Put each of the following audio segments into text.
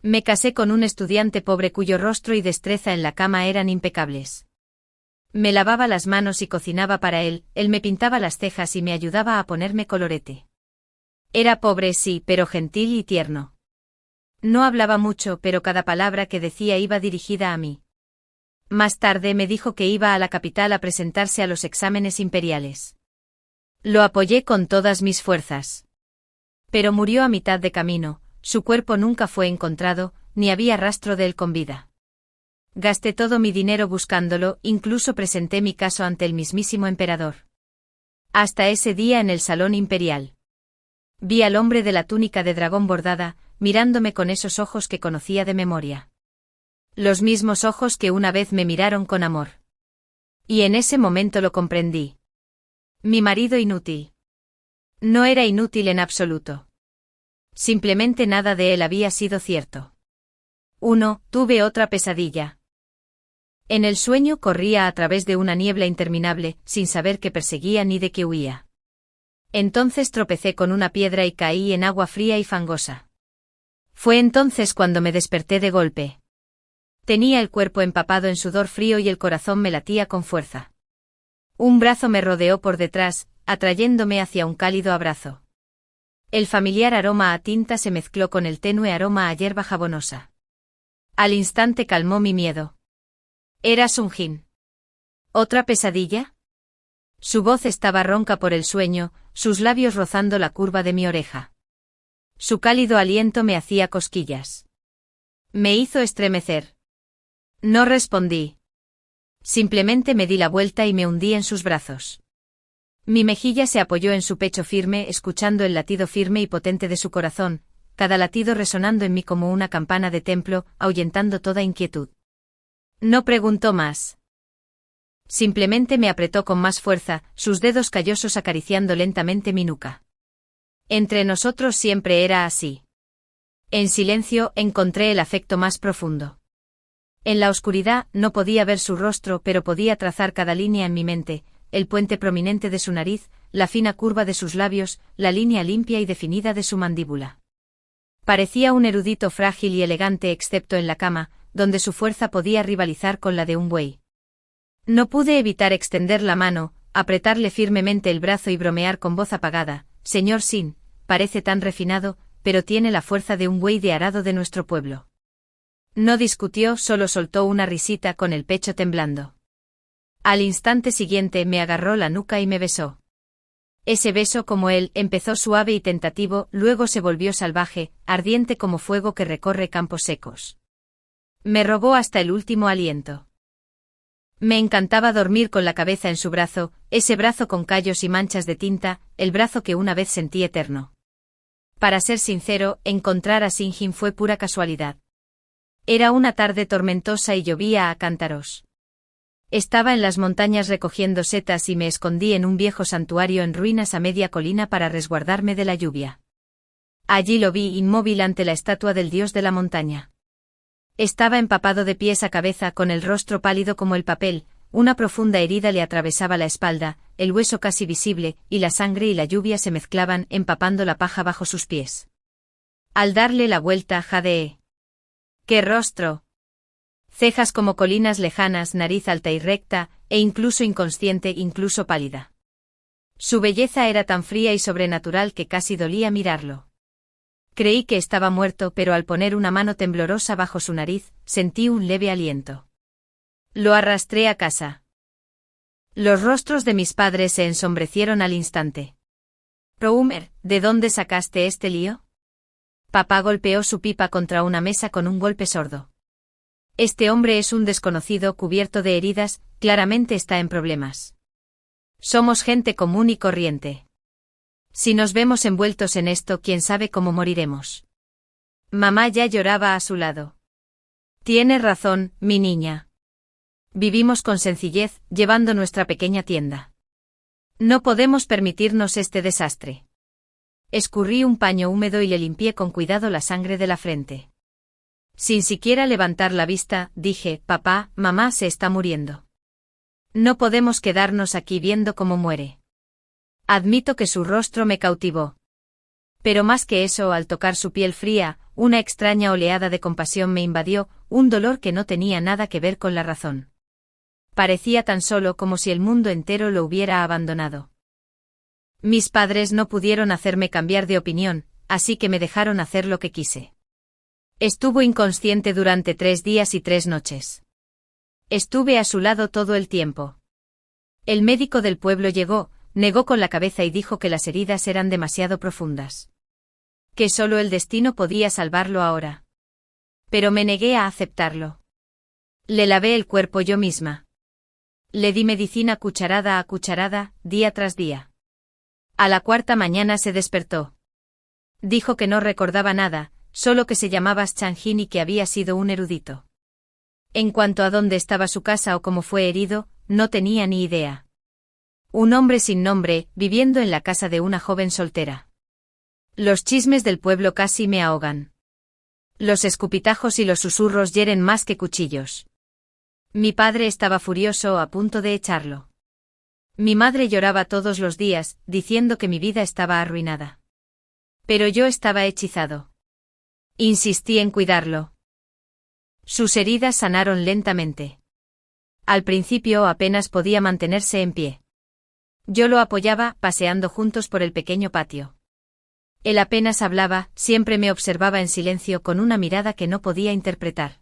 Me casé con un estudiante pobre cuyo rostro y destreza en la cama eran impecables. Me lavaba las manos y cocinaba para él me pintaba las cejas y me ayudaba a ponerme colorete. Era pobre sí, pero gentil y tierno. No hablaba mucho, pero cada palabra que decía iba dirigida a mí. Más tarde me dijo que iba a la capital a presentarse a los exámenes imperiales. Lo apoyé con todas mis fuerzas. Pero murió a mitad de camino, su cuerpo nunca fue encontrado, ni había rastro de él con vida. Gasté todo mi dinero buscándolo, incluso presenté mi caso ante el mismísimo emperador. Hasta ese día en el salón imperial. Vi al hombre de la túnica de dragón bordada, mirándome con esos ojos que conocía de memoria. Los mismos ojos que una vez me miraron con amor. Y en ese momento lo comprendí. Mi marido inútil. No era inútil en absoluto. Simplemente nada de él había sido cierto. Tuve otra pesadilla. En el sueño corría a través de una niebla interminable, sin saber qué perseguía ni de qué huía. Entonces tropecé con una piedra y caí en agua fría y fangosa. Fue entonces cuando me desperté de golpe. Tenía el cuerpo empapado en sudor frío y el corazón me latía con fuerza. Un brazo me rodeó por detrás, atrayéndome hacia un cálido abrazo. El familiar aroma a tinta se mezcló con el tenue aroma a hierba jabonosa. Al instante calmó mi miedo. Era Sun Jin. ¿Otra pesadilla? Su voz estaba ronca por el sueño, sus labios rozando la curva de mi oreja. Su cálido aliento me hacía cosquillas. Me hizo estremecer. No respondí. Simplemente me di la vuelta y me hundí en sus brazos. Mi mejilla se apoyó en su pecho firme, escuchando el latido firme y potente de su corazón, cada latido resonando en mí como una campana de templo, ahuyentando toda inquietud. No preguntó más. Simplemente me apretó con más fuerza, sus dedos callosos acariciando lentamente mi nuca. Entre nosotros siempre era así. En silencio encontré el afecto más profundo. En la oscuridad no podía ver su rostro, pero podía trazar cada línea en mi mente, el puente prominente de su nariz, la fina curva de sus labios, la línea limpia y definida de su mandíbula. Parecía un erudito frágil y elegante excepto en la cama, donde su fuerza podía rivalizar con la de un buey. No pude evitar extender la mano, apretarle firmemente el brazo y bromear con voz apagada: «Señor Sin, parece tan refinado, pero tiene la fuerza de un buey de arado de nuestro pueblo». No discutió, solo soltó una risita con el pecho temblando. Al instante siguiente me agarró la nuca y me besó. Ese beso, como él, empezó suave y tentativo, luego se volvió salvaje, ardiente como fuego que recorre campos secos. Me robó hasta el último aliento. Me encantaba dormir con la cabeza en su brazo, ese brazo con callos y manchas de tinta, el brazo que una vez sentí eterno. Para ser sincero, encontrar a Sun Jin fue pura casualidad. Era una tarde tormentosa y llovía a cántaros. Estaba en las montañas recogiendo setas y me escondí en un viejo santuario en ruinas a media colina para resguardarme de la lluvia. Allí lo vi inmóvil ante la estatua del dios de la montaña. Estaba empapado de pies a cabeza con el rostro pálido como el papel, una profunda herida le atravesaba la espalda, el hueso casi visible, y la sangre y la lluvia se mezclaban empapando la paja bajo sus pies. Al darle la vuelta jadeé. ¡Qué rostro! Cejas como colinas lejanas, nariz alta y recta, e incluso inconsciente, incluso pálida. Su belleza era tan fría y sobrenatural que casi dolía mirarlo. Creí que estaba muerto, pero al poner una mano temblorosa bajo su nariz, sentí un leve aliento. Lo arrastré a casa. Los rostros de mis padres se ensombrecieron al instante. «Roumer, ¿de dónde sacaste este lío?» Papá golpeó su pipa contra una mesa con un golpe sordo. «Este hombre es un desconocido cubierto de heridas, claramente está en problemas. Somos gente común y corriente. Si nos vemos envueltos en esto, quién sabe cómo moriremos». Mamá ya lloraba a su lado. «Tienes razón, mi niña. Vivimos con sencillez, llevando nuestra pequeña tienda. No podemos permitirnos este desastre». Escurrí un paño húmedo y le limpié con cuidado la sangre de la frente. Sin siquiera levantar la vista, dije: «Papá, mamá se está muriendo. No podemos quedarnos aquí viendo cómo muere». Admito que su rostro me cautivó. Pero más que eso, al tocar su piel fría, una extraña oleada de compasión me invadió, un dolor que no tenía nada que ver con la razón. Parecía tan solo como si el mundo entero lo hubiera abandonado. Mis padres no pudieron hacerme cambiar de opinión, así que me dejaron hacer lo que quise. Estuvo inconsciente durante 3 días y 3 noches. Estuve a su lado todo el tiempo. El médico del pueblo llegó, negó con la cabeza y dijo que las heridas eran demasiado profundas. Que solo el destino podía salvarlo ahora. Pero me negué a aceptarlo. Le lavé el cuerpo yo misma. Le di medicina cucharada a cucharada, día tras día. A la 4ª mañana se despertó. Dijo que no recordaba nada, solo que se llamaba Chang-Hin y que había sido un erudito. En cuanto a dónde estaba su casa o cómo fue herido, no tenía ni idea. Un hombre sin nombre, viviendo en la casa de una joven soltera. Los chismes del pueblo casi me ahogan. Los escupitajos y los susurros hieren más que cuchillos. Mi padre estaba furioso, a punto de echarlo. Mi madre lloraba todos los días, diciendo que mi vida estaba arruinada. Pero yo estaba hechizado. Insistí en cuidarlo. Sus heridas sanaron lentamente. Al principio apenas podía mantenerse en pie. Yo lo apoyaba, paseando juntos por el pequeño patio. Él apenas hablaba, siempre me observaba en silencio con una mirada que no podía interpretar.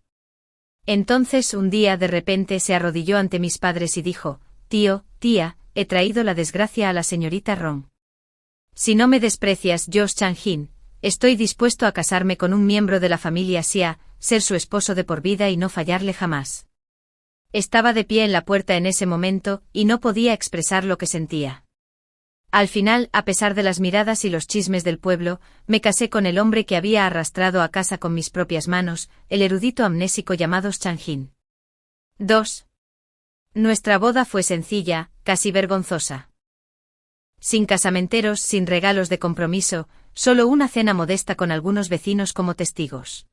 Entonces un día de repente se arrodilló ante mis padres y dijo: «Tío, tía, he traído la desgracia a la señorita Rong. Si no me desprecias, Josh Chang-Hin, estoy dispuesto a casarme con un miembro de la familia Xia, ser su esposo de por vida y no fallarle jamás». Estaba de pie en la puerta en ese momento, y no podía expresar lo que sentía. Al final, a pesar de las miradas y los chismes del pueblo, me casé con el hombre que había arrastrado a casa con mis propias manos, el erudito amnésico llamado Chang-Hin. 2. Nuestra boda fue sencilla, casi vergonzosa. Sin casamenteros, sin regalos de compromiso, solo una cena modesta con algunos vecinos como testigos.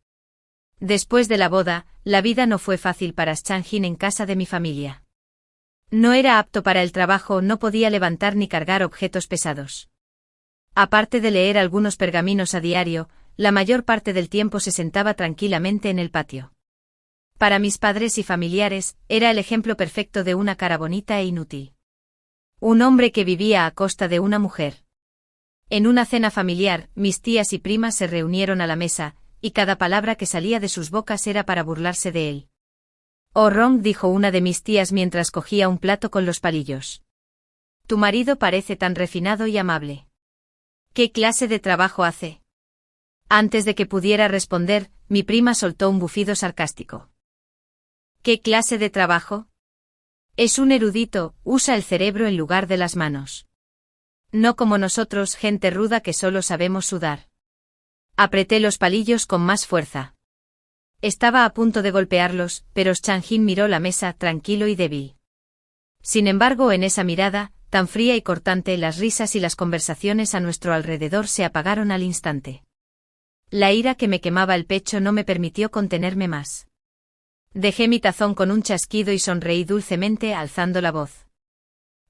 Después de la boda, la vida no fue fácil para Chang-Hin en casa de mi familia. No era apto para el trabajo, no podía levantar ni cargar objetos pesados. Aparte de leer algunos pergaminos a diario, la mayor parte del tiempo se sentaba tranquilamente en el patio. Para mis padres y familiares, era el ejemplo perfecto de una cara bonita e inútil. Un hombre que vivía a costa de una mujer. En una cena familiar, mis tías y primas se reunieron a la mesa, y cada palabra que salía de sus bocas era para burlarse de él. «Oh Rong», dijo una de mis tías mientras cogía un plato con los palillos. «Tu marido parece tan refinado y amable. ¿Qué clase de trabajo hace?». Antes de que pudiera responder, mi prima soltó un bufido sarcástico. «¿Qué clase de trabajo?». «Es un erudito, usa el cerebro en lugar de las manos. No como nosotros, gente ruda que solo sabemos sudar». Apreté los palillos con más fuerza. Estaba a punto de golpearlos, pero Chang-Hin miró la mesa, tranquilo y débil. Sin embargo, en esa mirada, tan fría y cortante, las risas y las conversaciones a nuestro alrededor se apagaron al instante. La ira que me quemaba el pecho no me permitió contenerme más. Dejé mi tazón con un chasquido y sonreí dulcemente, alzando la voz.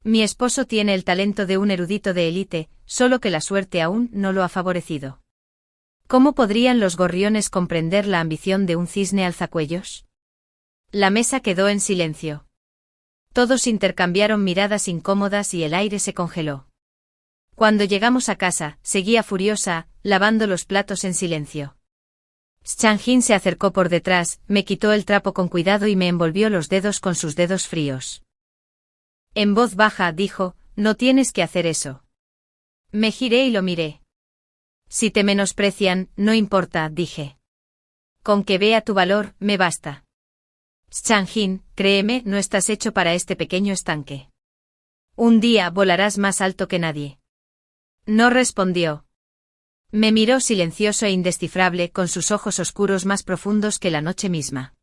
Mi esposo tiene el talento de un erudito de élite, solo que la suerte aún no lo ha favorecido. ¿Cómo podrían los gorriones comprender la ambición de un cisne alzacuellos? La mesa quedó en silencio. Todos intercambiaron miradas incómodas y el aire se congeló. Cuando llegamos a casa, seguía furiosa, lavando los platos en silencio. Chang-Hin se acercó por detrás, me quitó el trapo con cuidado y me envolvió los dedos con sus dedos fríos. En voz baja dijo: «No tienes que hacer eso». Me giré y lo miré. «Si te menosprecian, no importa», dije. «Con que vea tu valor, me basta». «Chang-Hin, créeme, no estás hecho para este pequeño estanque. Un día volarás más alto que nadie». No respondió. Me miró silencioso e indescifrable, con sus ojos oscuros más profundos que la noche misma.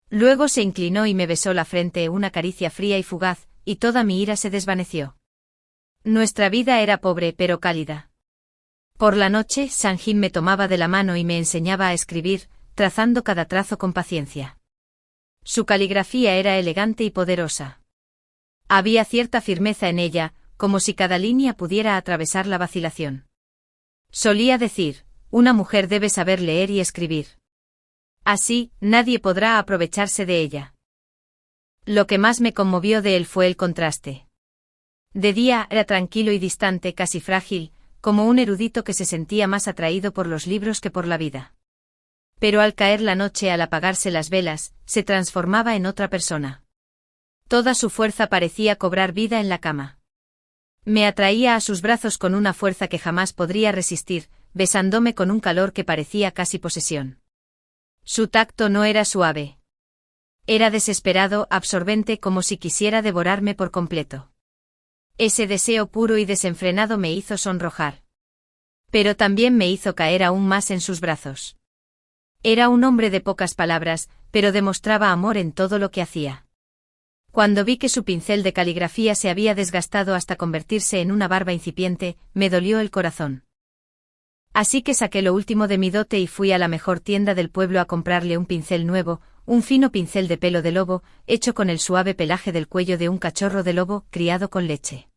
Luego se inclinó y me besó la frente, una caricia fría y fugaz, y toda mi ira se desvaneció. Nuestra vida era pobre pero cálida. Por la noche, Chang-Hin me tomaba de la mano y me enseñaba a escribir, trazando cada trazo con paciencia. Su caligrafía era elegante y poderosa. Había cierta firmeza en ella, como si cada línea pudiera atravesar la vacilación. Solía decir, una mujer debe saber leer y escribir. Así, nadie podrá aprovecharse de ella. Lo que más me conmovió de él fue el contraste. De día era tranquilo y distante, casi frágil, como un erudito que se sentía más atraído por los libros que por la vida. Pero al caer la noche, al apagarse las velas, se transformaba en otra persona. Toda su fuerza parecía cobrar vida en la cama. Me atraía a sus brazos con una fuerza que jamás podría resistir, besándome con un calor que parecía casi posesión. Su tacto no era suave. Era desesperado, absorbente, como si quisiera devorarme por completo. Ese deseo puro y desenfrenado me hizo sonrojar. Pero también me hizo caer aún más en sus brazos. Era un hombre de pocas palabras, pero demostraba amor en todo lo que hacía. Cuando vi que su pincel de caligrafía se había desgastado hasta convertirse en una barba incipiente, me dolió el corazón. Así que saqué lo último de mi dote y fui a la mejor tienda del pueblo a comprarle un pincel nuevo, un fino pincel de pelo de lobo, hecho con el suave pelaje del cuello de un cachorro de lobo criado con leche.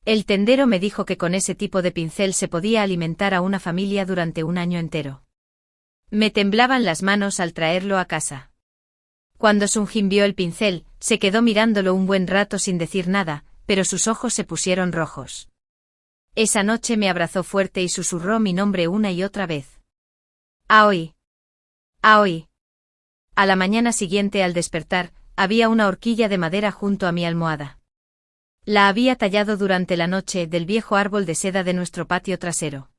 El tendero me dijo que con ese tipo de pincel se podía alimentar a una familia durante un año entero. Me temblaban las manos al traerlo a casa. Cuando Sunjin vio el pincel, se quedó mirándolo un buen rato sin decir nada, pero sus ojos se pusieron rojos. Esa noche me abrazó fuerte y susurró mi nombre una y otra vez. Aoi. Aoi. A la mañana siguiente, al despertar, había una horquilla de madera junto a mi almohada. La había tallado durante la noche del viejo árbol de seda de nuestro patio trasero.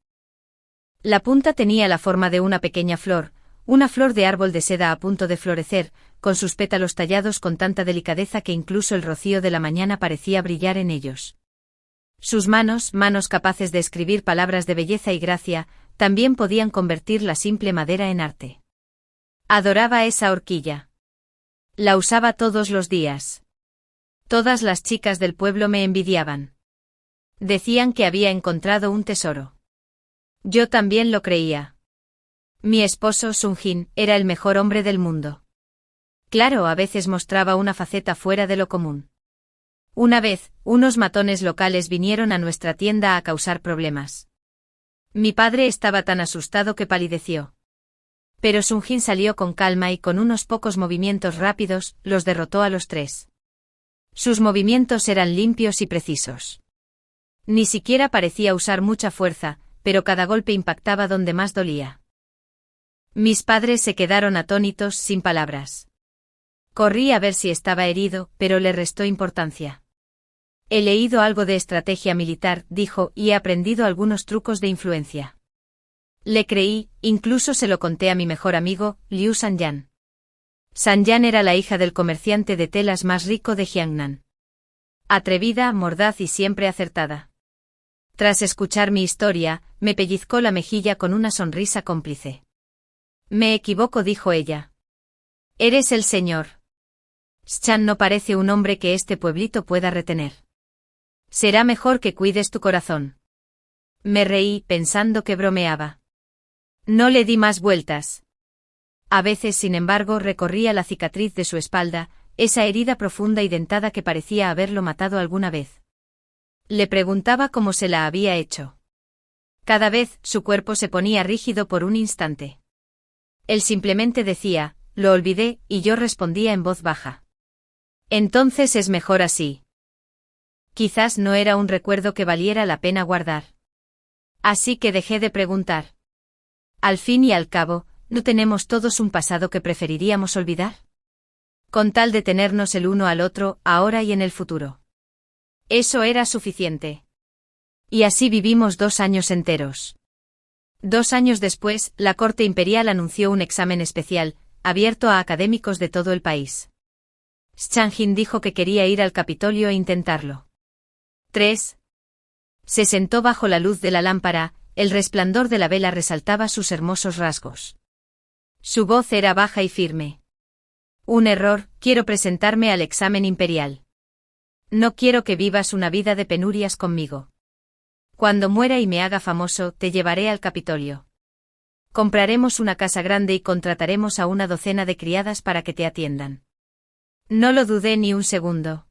La punta tenía la forma de una pequeña flor, una flor de árbol de seda a punto de florecer, con sus pétalos tallados con tanta delicadeza que incluso el rocío de la mañana parecía brillar en ellos. Sus manos capaces de escribir palabras de belleza y gracia, también podían convertir la simple madera en arte. Adoraba esa horquilla. La usaba todos los días. Todas las chicas del pueblo me envidiaban. Decían que había encontrado un tesoro. Yo también lo creía. Mi esposo, Sunjin, era el mejor hombre del mundo. Claro, a veces mostraba una faceta fuera de lo común. Una vez, unos matones locales vinieron a nuestra tienda a causar problemas. Mi padre estaba tan asustado que palideció. Pero Sunjin salió con calma y con unos pocos movimientos rápidos, los derrotó a los tres. Sus movimientos eran limpios y precisos. Ni siquiera parecía usar mucha fuerza, pero cada golpe impactaba donde más dolía. Mis padres se quedaron atónitos, sin palabras. Corrí a ver si estaba herido, pero le restó importancia. He leído algo de estrategia militar, dijo, y he aprendido algunos trucos de influencia. Le creí, incluso se lo conté a mi mejor amigo, Liu Sanyan. Sanyan era la hija del comerciante de telas más rico de Jiangnan. Atrevida, mordaz y siempre acertada. Tras escuchar mi historia, me pellizcó la mejilla con una sonrisa cómplice. Me equivoco, dijo ella. Eres el señor. Schan no parece un hombre que este pueblito pueda retener. Será mejor que cuides tu corazón. Me reí, pensando que bromeaba. No le di más vueltas. A veces, sin embargo, recorría la cicatriz de su espalda, esa herida profunda y dentada que parecía haberlo matado alguna vez. Le preguntaba cómo se la había hecho. Cada vez, su cuerpo se ponía rígido por un instante. Él simplemente decía, lo olvidé, y yo respondía en voz baja. Entonces es mejor así. Quizás no era un recuerdo que valiera la pena guardar. Así que dejé de preguntar. Al fin y al cabo, ¿no tenemos todos un pasado que preferiríamos olvidar? Con tal de tenernos el uno al otro, ahora y en el futuro. Eso era suficiente. Y así vivimos 2 años enteros. 2 años después, la corte imperial anunció un examen especial, abierto a académicos de todo el país. Stanjin dijo que quería ir al Capitolio e intentarlo. 3. Se sentó bajo la luz de la lámpara, el resplandor de la vela resaltaba sus hermosos rasgos. Su voz era baja y firme. Un error, quiero presentarme al examen imperial. No quiero que vivas una vida de penurias conmigo. Cuando muera y me haga famoso, te llevaré al Capitolio. Compraremos una casa grande y contrataremos a una docena de criadas para que te atiendan. No lo dudé ni un segundo.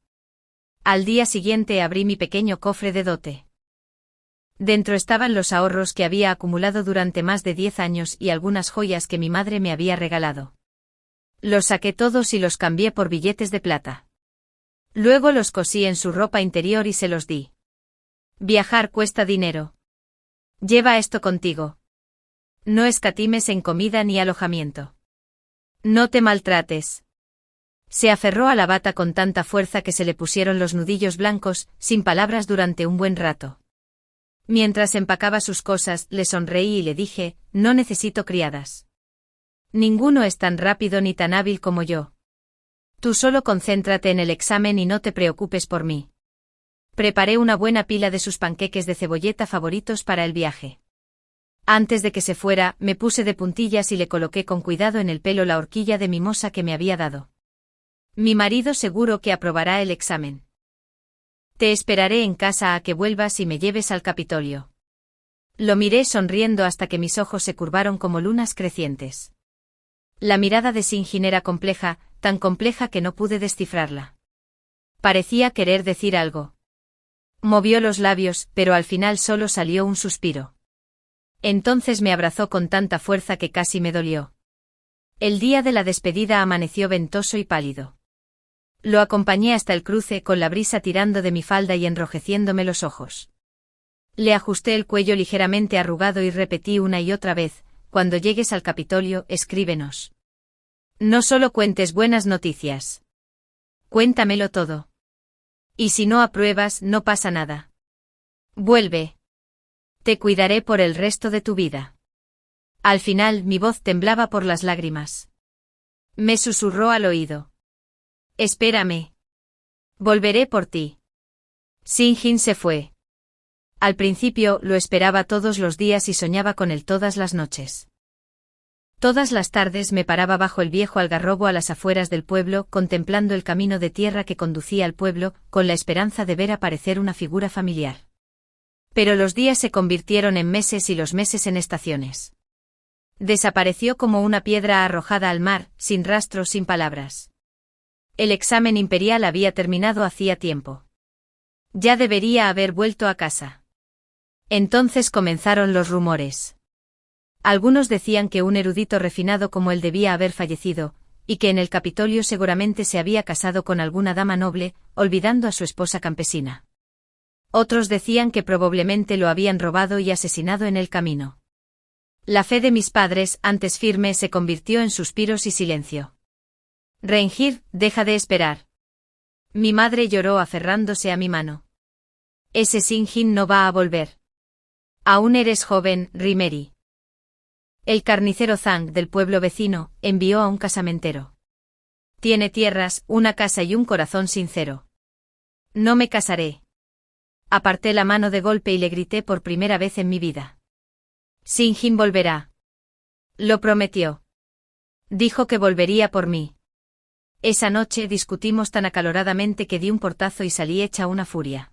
Al día siguiente abrí mi pequeño cofre de dote. Dentro estaban los ahorros que había acumulado durante más de 10 años y algunas joyas que mi madre me había regalado. Los saqué todos y los cambié por billetes de plata. Luego los cosí en su ropa interior y se los di. Viajar cuesta dinero. Lleva esto contigo. No escatimes en comida ni alojamiento. No te maltrates. Se aferró a la bata con tanta fuerza que se le pusieron los nudillos blancos, sin palabras durante un buen rato. Mientras empacaba sus cosas, le sonreí y le dije, no necesito criadas. Ninguno es tan rápido ni tan hábil como yo. Tú solo concéntrate en el examen y no te preocupes por mí. Preparé una buena pila de sus panqueques de cebolleta favoritos para el viaje. Antes de que se fuera, me puse de puntillas y le coloqué con cuidado en el pelo la horquilla de mimosa que me había dado. Mi marido seguro que aprobará el examen. Te esperaré en casa a que vuelvas y me lleves al Capitolio. Lo miré sonriendo hasta que mis ojos se curvaron como lunas crecientes. La mirada de Sinjin era compleja, tan compleja que no pude descifrarla. Parecía querer decir algo. Movió los labios, pero al final solo salió un suspiro. Entonces me abrazó con tanta fuerza que casi me dolió. El día de la despedida amaneció ventoso y pálido. Lo acompañé hasta el cruce con la brisa tirando de mi falda y enrojeciéndome los ojos. Le ajusté el cuello ligeramente arrugado y repetí una y otra vez, cuando llegues al Capitolio, escríbenos. No solo cuentes buenas noticias. Cuéntamelo todo. Y si no apruebas, no pasa nada. Vuelve. Te cuidaré por el resto de tu vida. Al final, mi voz temblaba por las lágrimas. Me susurró al oído. Espérame. Volveré por ti. Sinjin se fue. Al principio lo esperaba todos los días y soñaba con él todas las noches. Todas las tardes me paraba bajo el viejo algarrobo a las afueras del pueblo, contemplando el camino de tierra que conducía al pueblo, con la esperanza de ver aparecer una figura familiar. Pero los días se convirtieron en meses y los meses en estaciones. Desapareció como una piedra arrojada al mar, sin rastro, sin palabras. El examen imperial había terminado hacía tiempo. Ya debería haber vuelto a casa. Entonces comenzaron los rumores. Algunos decían que un erudito refinado como él debía haber fallecido, y que en el Capitolio seguramente se había casado con alguna dama noble, olvidando a su esposa campesina. Otros decían que probablemente lo habían robado y asesinado en el camino. La fe de mis padres, antes firme, se convirtió en suspiros y silencio. Reinhir, deja de esperar. Mi madre lloró aferrándose a mi mano. Ese Sinjin no va a volver. Aún eres joven, Rimeri. El carnicero Zhang del pueblo vecino envió a un casamentero. Tiene tierras, una casa y un corazón sincero. No me casaré. Aparté la mano de golpe y le grité por primera vez en mi vida. Sinjin volverá. Lo prometió. Dijo que volvería por mí. Esa noche discutimos tan acaloradamente que di un portazo y salí hecha una furia.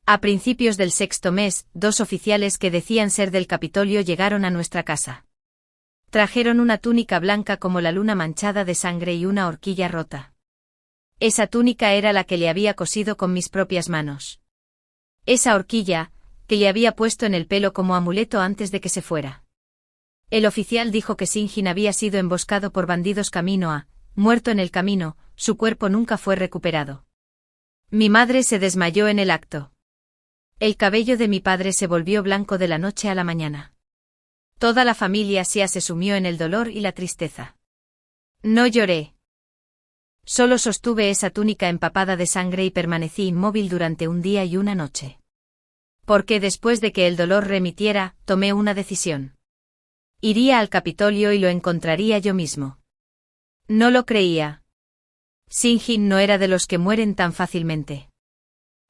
A principios del sexto mes, 2 oficiales que decían ser del Capitolio llegaron a nuestra casa. Trajeron una túnica blanca como la luna manchada de sangre y una horquilla rota. Esa túnica era la que le había cosido con mis propias manos. Esa horquilla, que le había puesto en el pelo como amuleto antes de que se fuera. El oficial dijo que Sinjin había sido emboscado por bandidos camino a, muerto en el camino, su cuerpo nunca fue recuperado. Mi madre se desmayó en el acto. El cabello de mi padre se volvió blanco de la noche a la mañana. Toda la familia se sumió en el dolor y la tristeza. No lloré. Solo sostuve esa túnica empapada de sangre y permanecí inmóvil durante un día y una noche. Porque después de que el dolor remitiera, tomé una decisión. Iría al Capitolio y lo encontraría yo mismo. No lo creía. Sinjin no era de los que mueren tan fácilmente.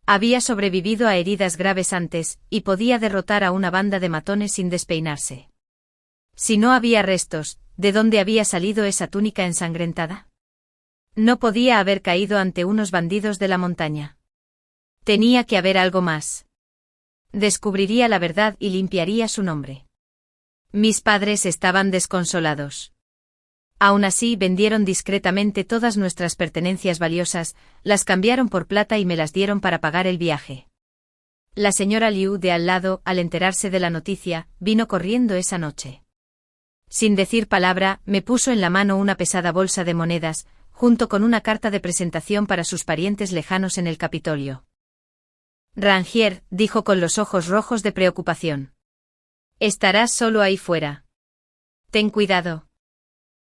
Había sobrevivido a heridas graves antes, y podía derrotar a una banda de matones sin despeinarse. Si no había restos, ¿de dónde había salido esa túnica ensangrentada? No podía haber caído ante unos bandidos de la montaña. Tenía que haber algo más. Descubriría la verdad y limpiaría su nombre. Mis padres estaban desconsolados. Aún así vendieron discretamente todas nuestras pertenencias valiosas, las cambiaron por plata y me las dieron para pagar el viaje. La señora Liu de al lado, al enterarse de la noticia, vino corriendo esa noche. Sin decir palabra, me puso en la mano una pesada bolsa de monedas, junto con una carta de presentación para sus parientes lejanos en el Capitolio. Rangier, dijo con los ojos rojos de preocupación. Estarás solo ahí fuera. Ten cuidado.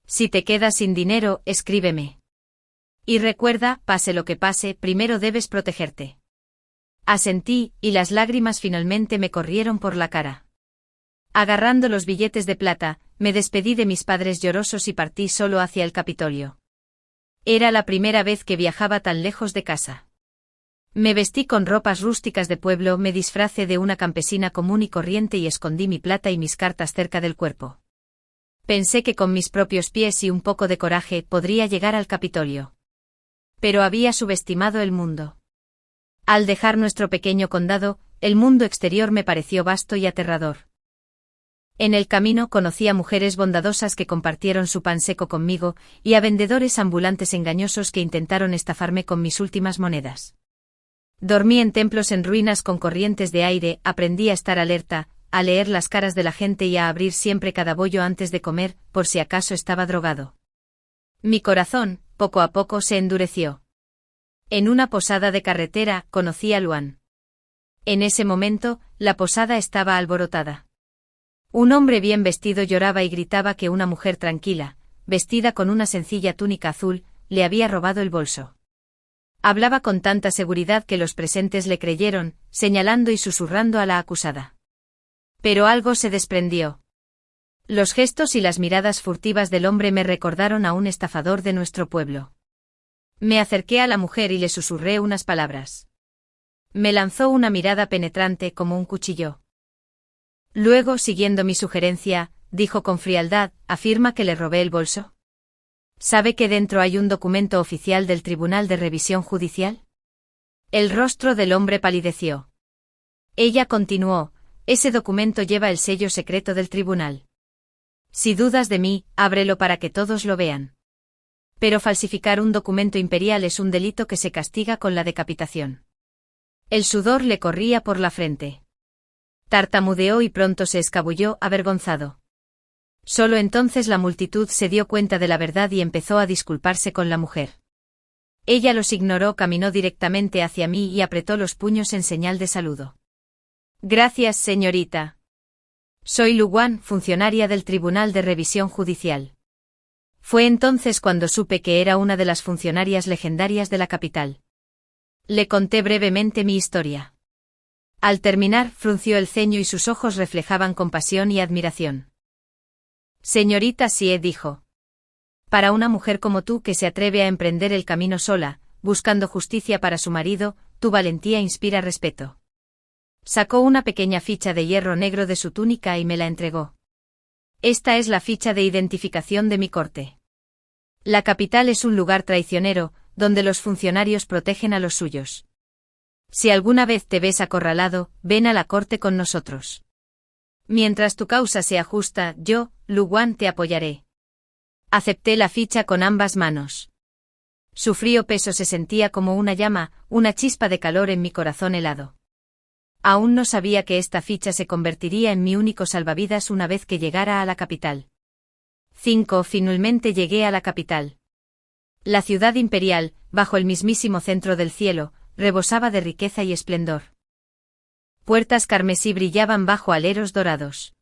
Si te quedas sin dinero, escríbeme. Y recuerda, pase lo que pase, primero debes protegerte. Asentí, y las lágrimas finalmente me corrieron por la cara. Agarrando los billetes de plata, me despedí de mis padres llorosos y partí solo hacia el Capitolio. Era la primera vez que viajaba tan lejos de casa. Me vestí con ropas rústicas de pueblo, me disfracé de una campesina común y corriente y escondí mi plata y mis cartas cerca del cuerpo. Pensé que con mis propios pies y un poco de coraje podría llegar al Capitolio. Pero había subestimado el mundo. Al dejar nuestro pequeño condado, el mundo exterior me pareció vasto y aterrador. En el camino conocí a mujeres bondadosas que compartieron su pan seco conmigo, y a vendedores ambulantes engañosos que intentaron estafarme con mis últimas monedas. Dormí en templos en ruinas con corrientes de aire, aprendí a estar alerta, a leer las caras de la gente y a abrir siempre cada bollo antes de comer, por si acaso estaba drogado. Mi corazón, poco a poco, se endureció. En una posada de carretera, conocí a Luan. En ese momento, la posada estaba alborotada. Un hombre bien vestido lloraba y gritaba que una mujer tranquila, vestida con una sencilla túnica azul, le había robado el bolso. Hablaba con tanta seguridad que los presentes le creyeron, señalando y susurrando a la acusada. Pero algo se desprendió. Los gestos y las miradas furtivas del hombre me recordaron a un estafador de nuestro pueblo. Me acerqué a la mujer y le susurré unas palabras. Me lanzó una mirada penetrante como un cuchillo. Luego, siguiendo mi sugerencia, dijo con frialdad, ¿afirma que le robé el bolso? ¿Sabe que dentro hay un documento oficial del Tribunal de Revisión Judicial? El rostro del hombre palideció. Ella continuó, ese documento lleva el sello secreto del tribunal. Si dudas de mí, ábrelo para que todos lo vean. Pero falsificar un documento imperial es un delito que se castiga con la decapitación. El sudor le corría por la frente. Tartamudeó y pronto se escabulló, avergonzado. Solo entonces la multitud se dio cuenta de la verdad y empezó a disculparse con la mujer. Ella los ignoró, caminó directamente hacia mí y apretó los puños en señal de saludo. Gracias, señorita. Soy Luan, funcionaria del Tribunal de Revisión Judicial. Fue entonces cuando supe que era una de las funcionarias legendarias de la capital. Le conté brevemente mi historia. Al terminar, frunció el ceño y sus ojos reflejaban compasión y admiración. Señorita Sie, dijo. Para una mujer como tú que se atreve a emprender el camino sola, buscando justicia para su marido, tu valentía inspira respeto. Sacó una pequeña ficha de hierro negro de su túnica y me la entregó. Esta es la ficha de identificación de mi corte. La capital es un lugar traicionero, donde los funcionarios protegen a los suyos. Si alguna vez te ves acorralado, ven a la corte con nosotros. Mientras tu causa sea justa, yo, Luan, te apoyaré. Acepté la ficha con ambas manos. Su frío peso se sentía como una llama, una chispa de calor en mi corazón helado. Aún no sabía que esta ficha se convertiría en mi único salvavidas una vez que llegara a la capital. 5. Finalmente llegué a la capital. La ciudad imperial, bajo el mismísimo centro del cielo, rebosaba de riqueza y esplendor. Puertas carmesí brillaban bajo aleros dorados.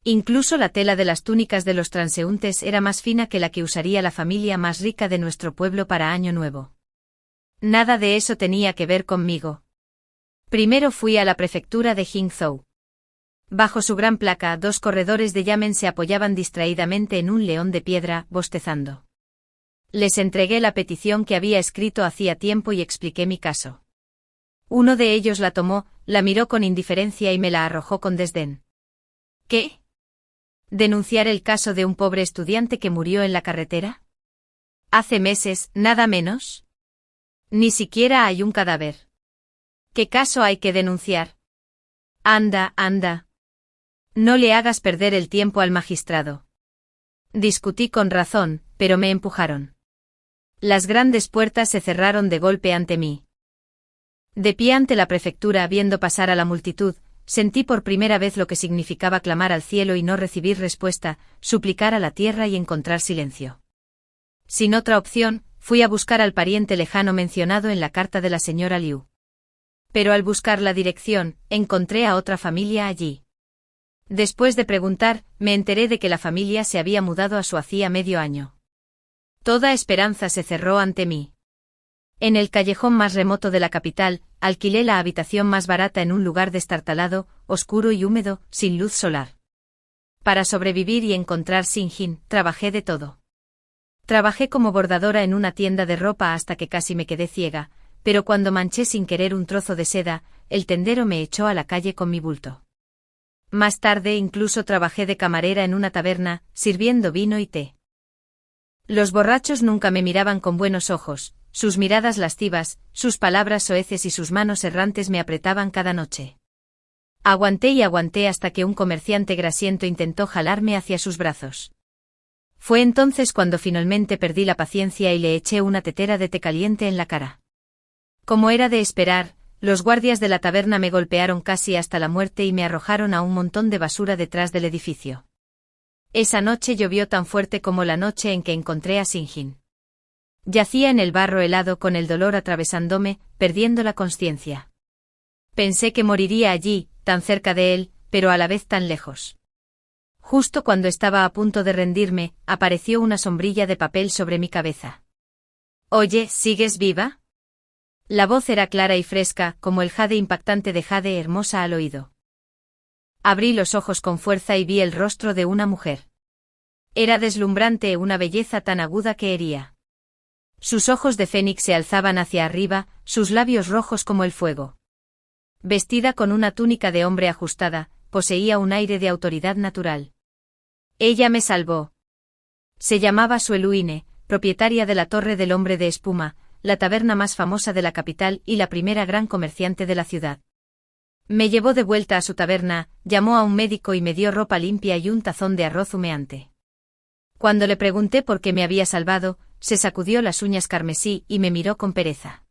Incluso la tela de las túnicas de los transeúntes era más fina que la que usaría la familia más rica de nuestro pueblo para Año Nuevo. Nada de eso tenía que ver conmigo. Primero fui a la prefectura de Jingzhou. Bajo su gran placa, dos corredores de yamen se apoyaban distraídamente en un león de piedra, bostezando. Les entregué la petición que había escrito hacía tiempo y expliqué mi caso. Uno de ellos la tomó, la miró con indiferencia y me la arrojó con desdén. ¿Qué? ¿Denunciar el caso de un pobre estudiante que murió en la carretera? Hace meses, nada menos. Ni siquiera hay un cadáver. ¿Qué caso hay que denunciar? Anda, anda. No le hagas perder el tiempo al magistrado. Discutí con razón, pero me empujaron. Las grandes puertas se cerraron de golpe ante mí. De pie ante la prefectura viendo pasar a la multitud, sentí por primera vez lo que significaba clamar al cielo y no recibir respuesta, suplicar a la tierra y encontrar silencio. Sin otra opción, fui a buscar al pariente lejano mencionado en la carta de la señora Liu. Pero al buscar la dirección, encontré a otra familia allí. Después de preguntar, me enteré de que la familia se había mudado a su hacía medio año. Toda esperanza se cerró ante mí. En el callejón más remoto de la capital, alquilé la habitación más barata en un lugar destartalado, oscuro y húmedo, sin luz solar. Para sobrevivir y encontrar Sinjin, trabajé de todo. Trabajé como bordadora en una tienda de ropa hasta que casi me quedé ciega, pero cuando manché sin querer un trozo de seda, el tendero me echó a la calle con mi bulto. Más tarde incluso trabajé de camarera en una taberna, sirviendo vino y té. Los borrachos nunca me miraban con buenos ojos, sus miradas lascivas, sus palabras soeces y sus manos errantes me apretaban cada noche. Aguanté y aguanté hasta que un comerciante grasiento intentó jalarme hacia sus brazos. Fue entonces cuando finalmente perdí la paciencia y le eché una tetera de té caliente en la cara. Como era de esperar, los guardias de la taberna me golpearon casi hasta la muerte y me arrojaron a un montón de basura detrás del edificio. Esa noche llovió tan fuerte como la noche en que encontré a Sinjin. Yacía en el barro helado con el dolor atravesándome, perdiendo la consciencia. Pensé que moriría allí, tan cerca de él, pero a la vez tan lejos. Justo cuando estaba a punto de rendirme, apareció una sombrilla de papel sobre mi cabeza. «Oye, ¿sigues viva?» La voz era clara y fresca, como el jade impactante de jade hermosa al oído. Abrí los ojos con fuerza y vi el rostro de una mujer. Era deslumbrante, una belleza tan aguda que hería. Sus ojos de fénix se alzaban hacia arriba, sus labios rojos como el fuego. Vestida con una túnica de hombre ajustada, poseía un aire de autoridad natural. Ella me salvó. Se llamaba Sueluine, propietaria de la Torre del Hombre de Espuma, la taberna más famosa de la capital y la primera gran comerciante de la ciudad. Me llevó de vuelta a su taberna, llamó a un médico y me dio ropa limpia y un tazón de arroz humeante. Cuando le pregunté por qué me había salvado, se sacudió las uñas carmesí y me miró con pereza.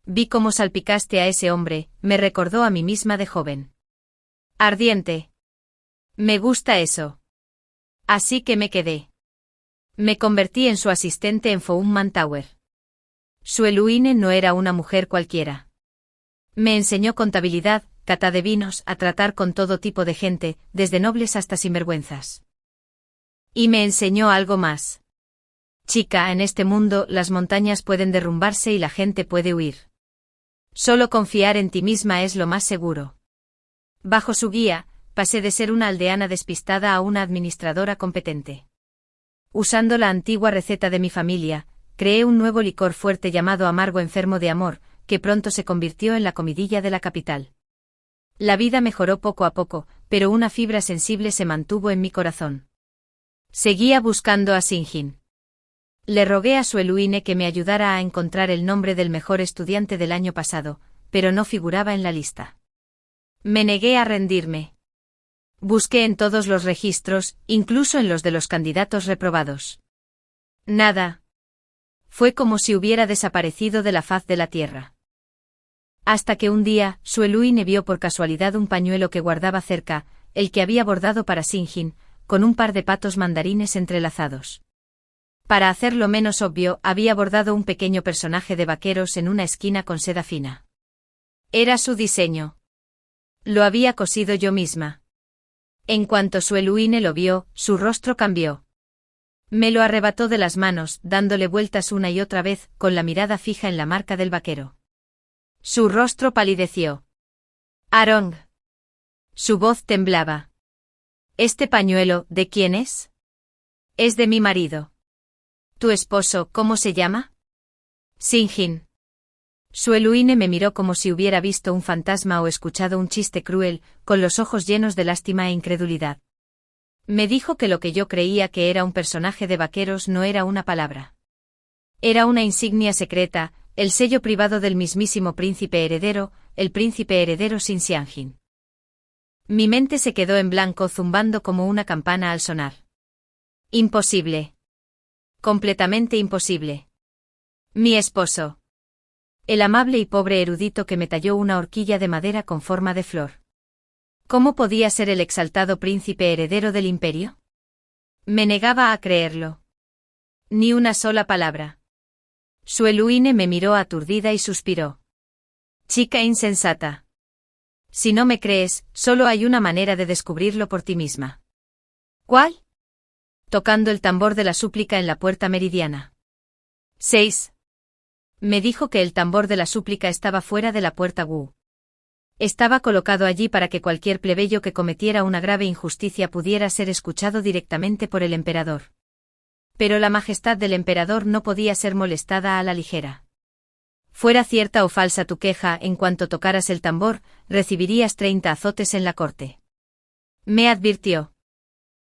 Vi cómo salpicaste a ese hombre, me recordó a mí misma de joven. Ardiente. Me gusta eso. Así que me quedé. Me convertí en su asistente en Founman Tower. Sueluine no era una mujer cualquiera. Me enseñó contabilidad, cata de vinos, a tratar con todo tipo de gente, desde nobles hasta sinvergüenzas. Y me enseñó algo más. Chica, en este mundo las montañas pueden derrumbarse y la gente puede huir. Solo confiar en ti misma es lo más seguro. Bajo su guía, pasé de ser una aldeana despistada a una administradora competente. Usando la antigua receta de mi familia, creé un nuevo licor fuerte llamado amargo enfermo de amor, que pronto se convirtió en la comidilla de la capital. La vida mejoró poco a poco, pero una fibra sensible se mantuvo en mi corazón. Seguía buscando a Sinjin. Le rogué a Sueluine que me ayudara a encontrar el nombre del mejor estudiante del año pasado, pero no figuraba en la lista. Me negué a rendirme. Busqué en todos los registros, incluso en los de los candidatos reprobados. Nada. Fue como si hubiera desaparecido de la faz de la tierra. Hasta que un día, Sueluine vio por casualidad un pañuelo que guardaba cerca, el que había bordado para Sinjin, con un par de patos mandarines entrelazados. Para hacerlo menos obvio, había bordado un pequeño personaje de vaqueros en una esquina con seda fina. Era su diseño. Lo había cosido yo misma. En cuanto Sueluine lo vio, su rostro cambió. Me lo arrebató de las manos, dándole vueltas una y otra vez, con la mirada fija en la marca del vaquero. Su rostro palideció. Arong. Su voz temblaba. ¿Este pañuelo, de quién es? Es de mi marido. ¿Tu esposo, cómo se llama? Sinjin. Sueluine me miró como si hubiera visto un fantasma o escuchado un chiste cruel, con los ojos llenos de lástima e incredulidad. Me dijo que lo que yo creía que era un personaje de vaqueros no era una palabra. Era una insignia secreta, el sello privado del mismísimo príncipe heredero, el príncipe heredero Sin Xianjin. Mi mente se quedó en blanco zumbando como una campana al sonar. Imposible. Completamente imposible. Mi esposo. El amable y pobre erudito que me talló una horquilla de madera con forma de flor. ¿Cómo podía ser el exaltado príncipe heredero del imperio? Me negaba a creerlo. Ni una sola palabra. Sueluine me miró aturdida y suspiró. Chica insensata. Si no me crees, solo hay una manera de descubrirlo por ti misma. ¿Cuál? Tocando el tambor de la súplica en la puerta meridiana. 6. Me dijo que el tambor de la súplica estaba fuera de la puerta Wu. Estaba colocado allí para que cualquier plebeyo que cometiera una grave injusticia pudiera ser escuchado directamente por el emperador. Pero la majestad del emperador no podía ser molestada a la ligera. Fuera cierta o falsa tu queja, en cuanto tocaras el tambor, recibirías 30 azotes en la corte. Me advirtió.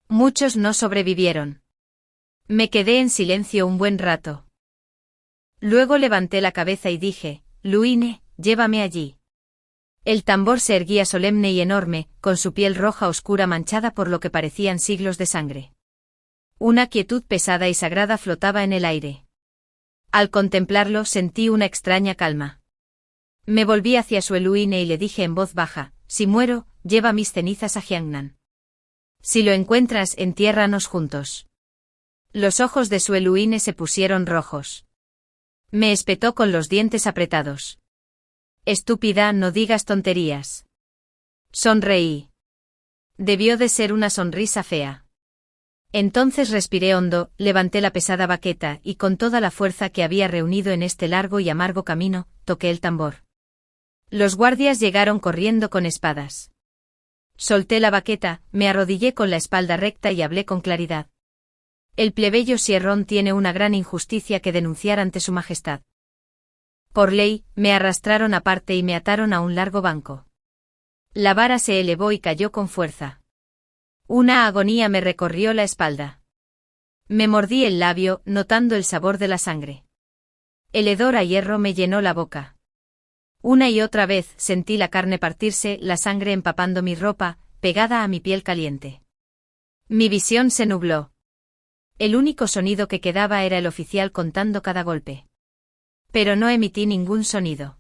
Muchos no sobrevivieron. Me quedé en silencio un buen rato. Luego levanté la cabeza y dije, Luine, llévame allí. El tambor se erguía solemne y enorme, con su piel roja oscura manchada por lo que parecían siglos de sangre. Una quietud pesada y sagrada flotaba en el aire. Al contemplarlo sentí una extraña calma. Me volví hacia Sueluine y le dije en voz baja, si muero, lleva mis cenizas a Jiangnan. Si lo encuentras, entiérranos juntos. Los ojos de Sueluine se pusieron rojos. Me espetó con los dientes apretados. Estúpida, no digas tonterías. Sonreí. Debió de ser una sonrisa fea. Entonces respiré hondo, levanté la pesada baqueta y con toda la fuerza que había reunido en este largo y amargo camino, toqué el tambor. Los guardias llegaron corriendo con espadas. Solté la baqueta, me arrodillé con la espalda recta y hablé con claridad. El plebeyo Sierrón tiene una gran injusticia que denunciar ante su majestad. Por ley, me arrastraron aparte y me ataron a un largo banco. La vara se elevó y cayó con fuerza. Una agonía me recorrió la espalda. Me mordí el labio, notando el sabor de la sangre. El hedor a hierro me llenó la boca. Una y otra vez sentí la carne partirse, la sangre empapando mi ropa, pegada a mi piel caliente. Mi visión se nubló. El único sonido que quedaba era el oficial contando cada golpe. Pero no emití ningún sonido.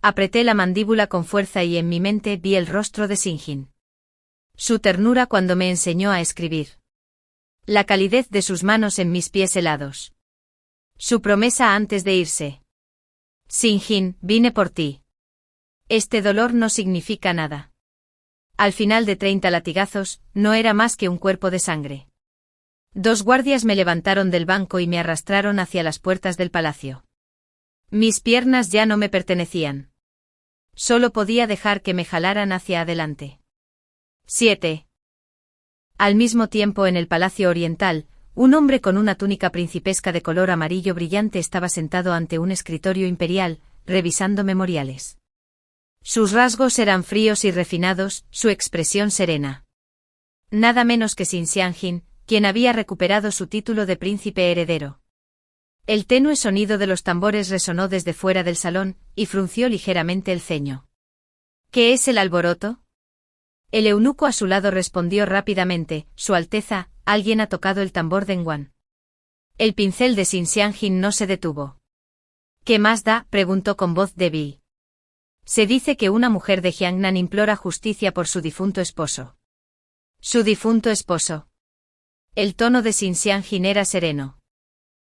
Apreté la mandíbula con fuerza y en mi mente vi el rostro de Sinjin. Su ternura cuando me enseñó a escribir. La calidez de sus manos en mis pies helados. Su promesa antes de irse. Sinjin, vine por ti. Este dolor no significa nada. Al final de 30 latigazos, no era más que un cuerpo de sangre. 2 guardias me levantaron del banco y me arrastraron hacia las puertas del palacio. Mis piernas ya no me pertenecían. Solo podía dejar que me jalaran hacia adelante. 7. Al mismo tiempo en el Palacio Oriental, un hombre con una túnica principesca de color amarillo brillante estaba sentado ante un escritorio imperial, revisando memoriales. Sus rasgos eran fríos y refinados, su expresión serena. Nada menos que Xin Xianjin, quien había recuperado su título de príncipe heredero. El tenue sonido de los tambores resonó desde fuera del salón, y frunció ligeramente el ceño. ¿Qué es el alboroto? El eunuco a su lado respondió rápidamente, Su Alteza, alguien ha tocado el tambor de Nguan. El pincel de Xin Xianjin no se detuvo. ¿Qué más da?, preguntó con voz débil. Se dice que una mujer de Jiangnan implora justicia por su difunto esposo. ¿Su difunto esposo? El tono de Xin Xianjin era sereno.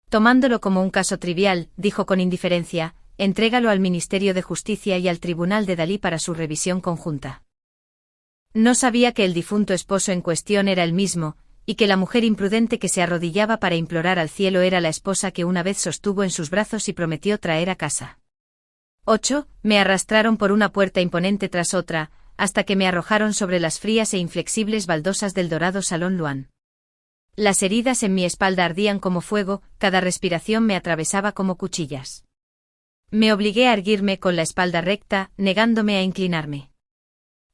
Tomándolo como un caso trivial, dijo con indiferencia, entrégalo al Ministerio de Justicia y al Tribunal de Dalí para su revisión conjunta. No sabía que el difunto esposo en cuestión era el mismo, y que la mujer imprudente que se arrodillaba para implorar al cielo era la esposa que una vez sostuvo en sus brazos y prometió traer a casa. 8. Me arrastraron por una puerta imponente tras otra, hasta que me arrojaron sobre las frías e inflexibles baldosas del dorado Salón Luan. Las heridas en mi espalda ardían como fuego, cada respiración me atravesaba como cuchillas. Me obligué a erguirme con la espalda recta, negándome a inclinarme.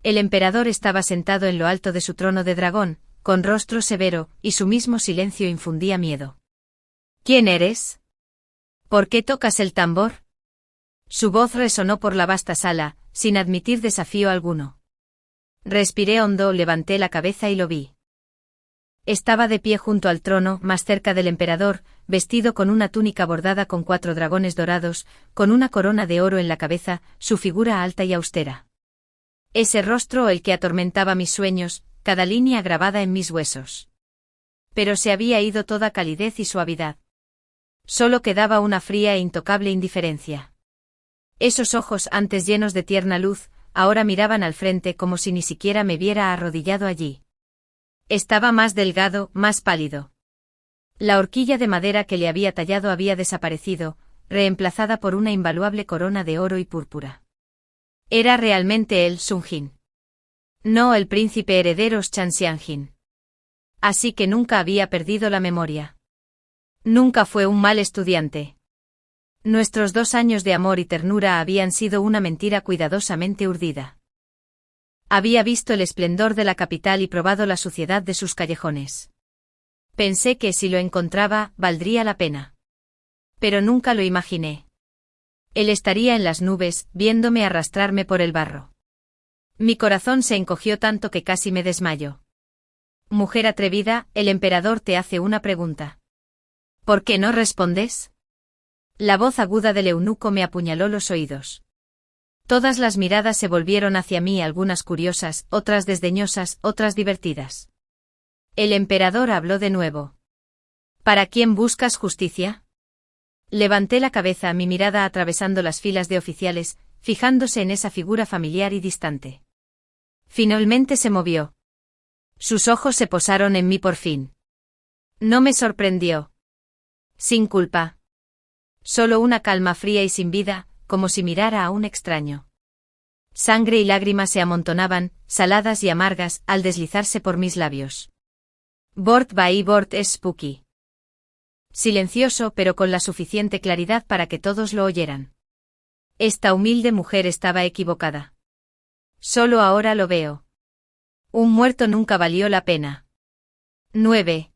El emperador estaba sentado en lo alto de su trono de dragón, con rostro severo, y su mismo silencio infundía miedo. ¿Quién eres? ¿Por qué tocas el tambor? Su voz resonó por la vasta sala, sin admitir desafío alguno. Respiré hondo, levanté la cabeza y lo vi. Estaba de pie junto al trono, más cerca del emperador, vestido con una túnica bordada con 4 dragones dorados, con una corona de oro en la cabeza, su figura alta y austera. Ese rostro el que atormentaba mis sueños, cada línea grabada en mis huesos. Pero se había ido toda calidez y suavidad. Solo quedaba una fría e intocable indiferencia. Esos ojos antes llenos de tierna luz, ahora miraban al frente como si ni siquiera me viera arrodillado allí. Estaba más delgado, más pálido. La horquilla de madera que le había tallado había desaparecido, reemplazada por una invaluable corona de oro y púrpura. Era realmente él Sun-jin. No el príncipe heredero Chan Xianjin. Así que nunca había perdido la memoria. Nunca fue un mal estudiante. Nuestros 2 años de amor y ternura habían sido una mentira cuidadosamente urdida. Había visto el esplendor de la capital y probado la suciedad de sus callejones. Pensé que si lo encontraba, valdría la pena. Pero nunca lo imaginé. Él estaría en las nubes, viéndome arrastrarme por el barro. Mi corazón se encogió tanto que casi me desmayo. Mujer atrevida, el emperador te hace una pregunta. ¿Por qué no respondes? La voz aguda del eunuco me apuñaló los oídos. Todas las miradas se volvieron hacia mí, algunas curiosas, otras desdeñosas, otras divertidas. El emperador habló de nuevo. ¿Para quién buscas justicia? Levanté la cabeza, mi mirada atravesando las filas de oficiales, fijándose en esa figura familiar y distante. Finalmente se movió. Sus ojos se posaron en mí por fin. No me sorprendió. Sin culpa. Solo una calma fría y sin vida, como si mirara a un extraño. Sangre y lágrimas se amontonaban, saladas y amargas, al deslizarse por mis labios. Bort Bai Bort es spooky. Silencioso, pero con la suficiente claridad para que todos lo oyeran. Esta humilde mujer estaba equivocada. Solo ahora lo veo. Un muerto nunca valió la pena. 9.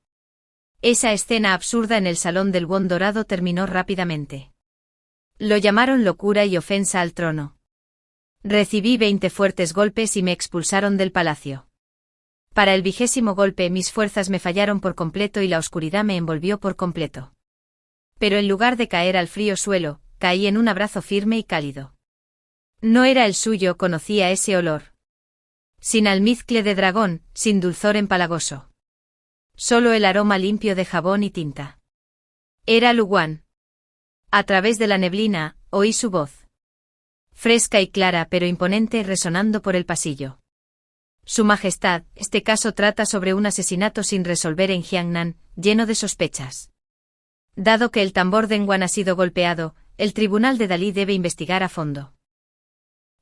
Esa escena absurda en el salón del Won Dorado terminó rápidamente. Lo llamaron locura y ofensa al trono. Recibí 20 fuertes golpes y me expulsaron del palacio. Para el 20º golpe mis fuerzas me fallaron por completo y la oscuridad me envolvió por completo. Pero en lugar de caer al frío suelo, caí en un abrazo firme y cálido. No era el suyo, conocía ese olor. Sin almizcle de dragón, sin dulzor empalagoso. Solo el aroma limpio de jabón y tinta. Era Luwan. A través de la neblina, oí su voz. Fresca y clara pero imponente resonando por el pasillo. Su Majestad, este caso trata sobre un asesinato sin resolver en Jiangnan, lleno de sospechas. Dado que el tambor de Nguan ha sido golpeado, el tribunal de Dalí debe investigar a fondo.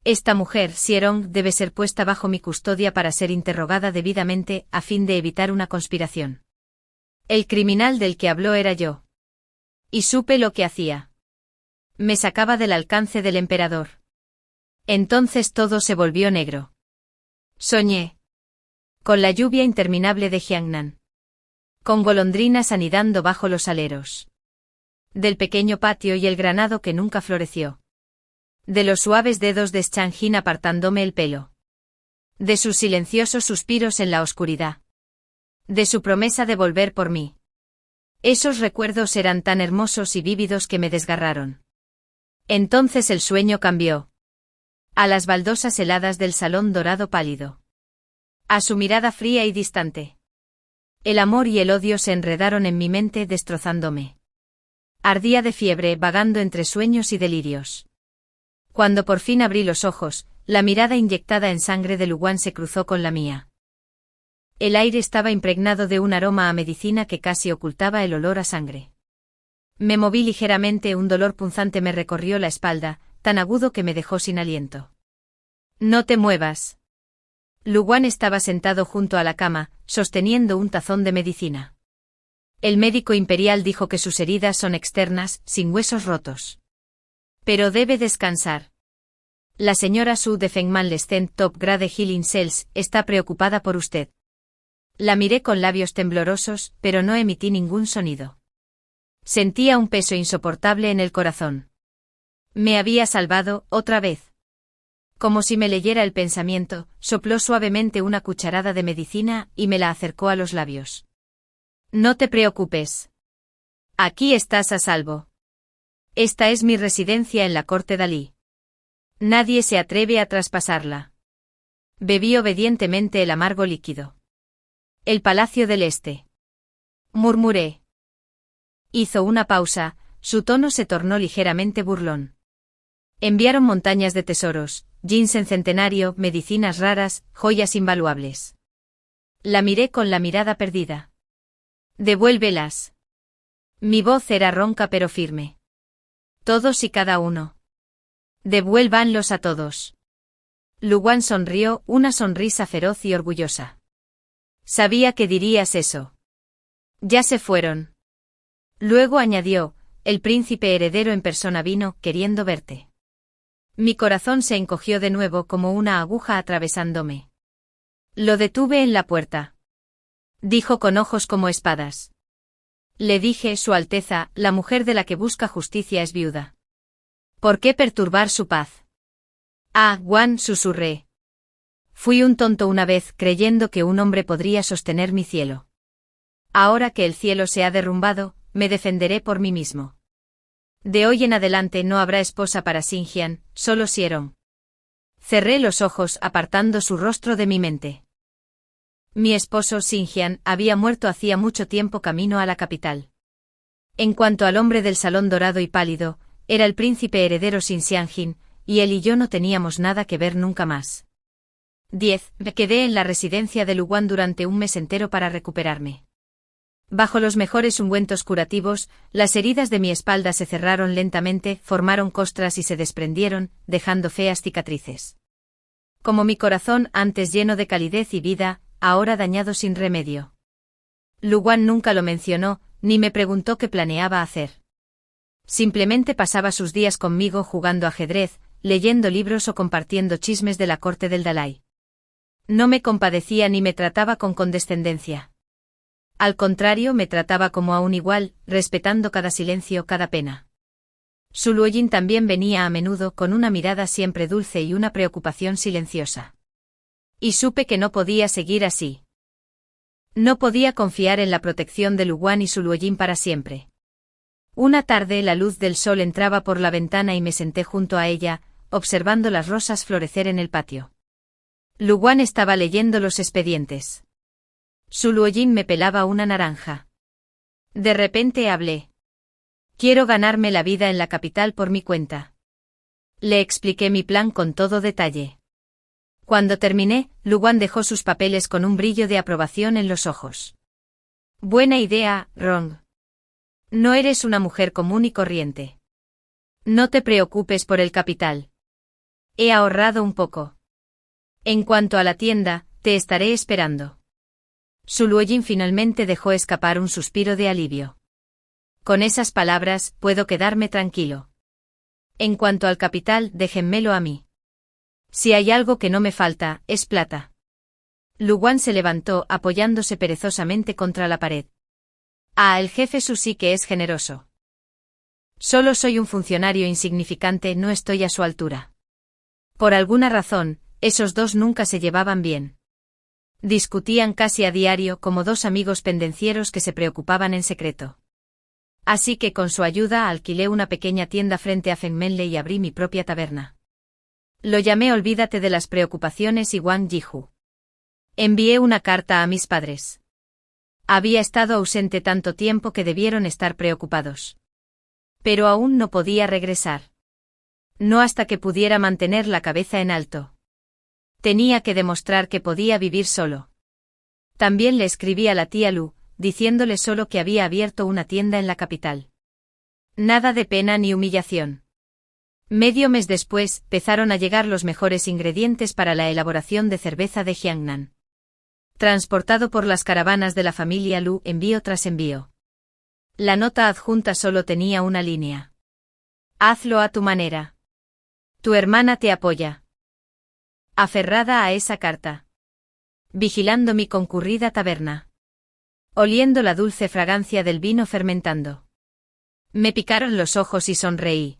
Esta mujer, Xierong, debe ser puesta bajo mi custodia para ser interrogada debidamente, a fin de evitar una conspiración. El criminal del que habló era yo. Y supe lo que hacía. Me sacaba del alcance del emperador. Entonces todo se volvió negro. Soñé. Con la lluvia interminable de Jiangnan. Con golondrinas anidando bajo los aleros. Del pequeño patio y el granado que nunca floreció. De los suaves dedos de Xianjin apartándome el pelo. De sus silenciosos suspiros en la oscuridad. De su promesa de volver por mí. Esos recuerdos eran tan hermosos y vívidos que me desgarraron. Entonces el sueño cambió. A las baldosas heladas del salón dorado pálido. A su mirada fría y distante. El amor y el odio se enredaron en mi mente destrozándome. Ardía de fiebre vagando entre sueños y delirios. Cuando por fin abrí los ojos, la mirada inyectada en sangre de Luwan se cruzó con la mía. El aire estaba impregnado de un aroma a medicina que casi ocultaba el olor a sangre. Me moví ligeramente, un dolor punzante me recorrió la espalda, tan agudo que me dejó sin aliento. No te muevas. Luwan estaba sentado junto a la cama, sosteniendo un tazón de medicina. El médico imperial dijo que sus heridas son externas, sin huesos rotos. Pero debe descansar. La señora Su de Fengman Lescent Top Grade Healing Cells está preocupada por usted. La miré con labios temblorosos, pero no emití ningún sonido. Sentía un peso insoportable en el corazón. Me había salvado, otra vez. Como si me leyera el pensamiento, sopló suavemente una cucharada de medicina y me la acercó a los labios. No te preocupes. Aquí estás a salvo. Esta es mi residencia en la corte Dalí. Nadie se atreve a traspasarla. Bebí obedientemente el amargo líquido. El Palacio del Este. Murmuré. Hizo una pausa, su tono se tornó ligeramente burlón. Enviaron montañas de tesoros, ginseng centenario, medicinas raras, joyas invaluables. La miré con la mirada perdida. Devuélvelas. Mi voz era ronca pero firme. Todos y cada uno. Devuélvanlos a todos. Luwan sonrió, una sonrisa feroz y orgullosa. Sabía que dirías eso. Ya se fueron. Luego añadió, el príncipe heredero en persona vino, queriendo verte. Mi corazón se encogió de nuevo como una aguja atravesándome. Lo detuve en la puerta. Dijo con ojos como espadas. Le dije, Su Alteza, la mujer de la que busca justicia es viuda. ¿Por qué perturbar su paz? Ah, Wan, susurré. Fui un tonto una vez creyendo que un hombre podría sostener mi cielo. Ahora que el cielo se ha derrumbado, me defenderé por mí mismo. De hoy en adelante no habrá esposa para Xinjiang, solo Xierong. Cerré los ojos apartando su rostro de mi mente. Mi esposo Xinjiang había muerto hacía mucho tiempo camino a la capital. En cuanto al hombre del salón dorado y pálido, era el príncipe heredero Xinjiang, y él y yo no teníamos nada que ver nunca más. 10. Me quedé en la residencia de Luwan durante un mes entero para recuperarme. Bajo los mejores ungüentos curativos, las heridas de mi espalda se cerraron lentamente, formaron costras y se desprendieron, dejando feas cicatrices. Como mi corazón antes lleno de calidez y vida, ahora dañado sin remedio. Luwan nunca lo mencionó, ni me preguntó qué planeaba hacer. Simplemente pasaba sus días conmigo jugando ajedrez, leyendo libros o compartiendo chismes de la corte del Dalai. No me compadecía ni me trataba con condescendencia. Al contrario, me trataba como a un igual, respetando cada silencio, cada pena. Su Luoyin también venía a menudo con una mirada siempre dulce y una preocupación silenciosa. Y supe que no podía seguir así. No podía confiar en la protección de Luwan y su Luoyin para siempre. Una tarde la luz del sol entraba por la ventana y me senté junto a ella, observando las rosas florecer en el patio. Luwan estaba leyendo los expedientes. Su Luoyin me pelaba una naranja. De repente hablé. Quiero ganarme la vida en la capital por mi cuenta. Le expliqué mi plan con todo detalle. Cuando terminé, Luwan dejó sus papeles con un brillo de aprobación en los ojos. Buena idea, Rong. No eres una mujer común y corriente. No te preocupes por el capital. He ahorrado un poco. En cuanto a la tienda, te estaré esperando. Su Luoyin finalmente dejó escapar un suspiro de alivio. Con esas palabras, puedo quedarme tranquilo. En cuanto al capital, déjenmelo a mí. Si hay algo que no me falta, es plata. Luwan se levantó apoyándose perezosamente contra la pared. Ah, el jefe Su sí que es generoso. Solo soy un funcionario insignificante, no estoy a su altura. Por alguna razón, esos dos nunca se llevaban bien. Discutían casi a diario como dos amigos pendencieros que se preocupaban en secreto. Así que con su ayuda alquilé una pequeña tienda frente a Fengmenle y abrí mi propia taberna. Lo llamé Olvídate de las preocupaciones y Wang Yihu. Envié una carta a mis padres. Había estado ausente tanto tiempo que debieron estar preocupados. Pero aún no podía regresar. No hasta que pudiera mantener la cabeza en alto. Tenía que demostrar que podía vivir solo. También le escribí a la tía Lu, diciéndole solo que había abierto una tienda en la capital. Nada de pena ni humillación. Medio mes después, empezaron a llegar los mejores ingredientes para la elaboración de cerveza de Jiangnan. Transportado por las caravanas de la familia Lu, envío tras envío. La nota adjunta solo tenía una línea. Hazlo a tu manera. Tu hermana te apoya. Aferrada a esa carta. Vigilando mi concurrida taberna. Oliendo la dulce fragancia del vino fermentando. Me picaron los ojos y sonreí.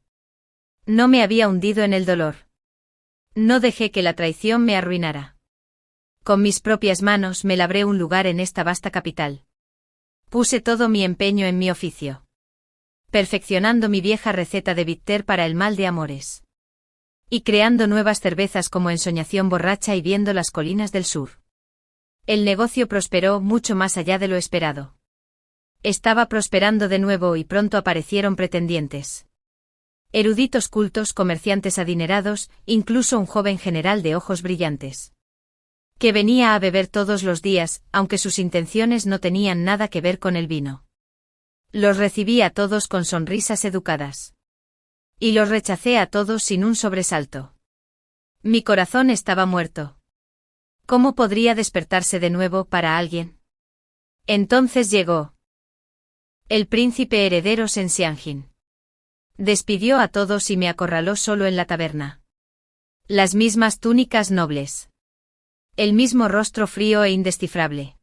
No me había hundido en el dolor. No dejé que la traición me arruinara. Con mis propias manos me labré un lugar en esta vasta capital. Puse todo mi empeño en mi oficio, perfeccionando mi vieja receta de bitter para el mal de amores. Y creando nuevas cervezas como Ensoñación borracha y Viendo las colinas del sur. El negocio prosperó mucho más allá de lo esperado. Estaba prosperando de nuevo y pronto aparecieron pretendientes. Eruditos cultos, comerciantes adinerados, incluso un joven general de ojos brillantes. Que venía a beber todos los días, aunque sus intenciones no tenían nada que ver con el vino. Los recibí a todos con sonrisas educadas. Y los rechacé a todos sin un sobresalto. Mi corazón estaba muerto. ¿Cómo podría despertarse de nuevo para alguien? Entonces llegó el príncipe heredero Sensianjin. Despidió a todos y me acorraló solo en la taberna. Las mismas túnicas nobles. El mismo rostro frío e indescifrable.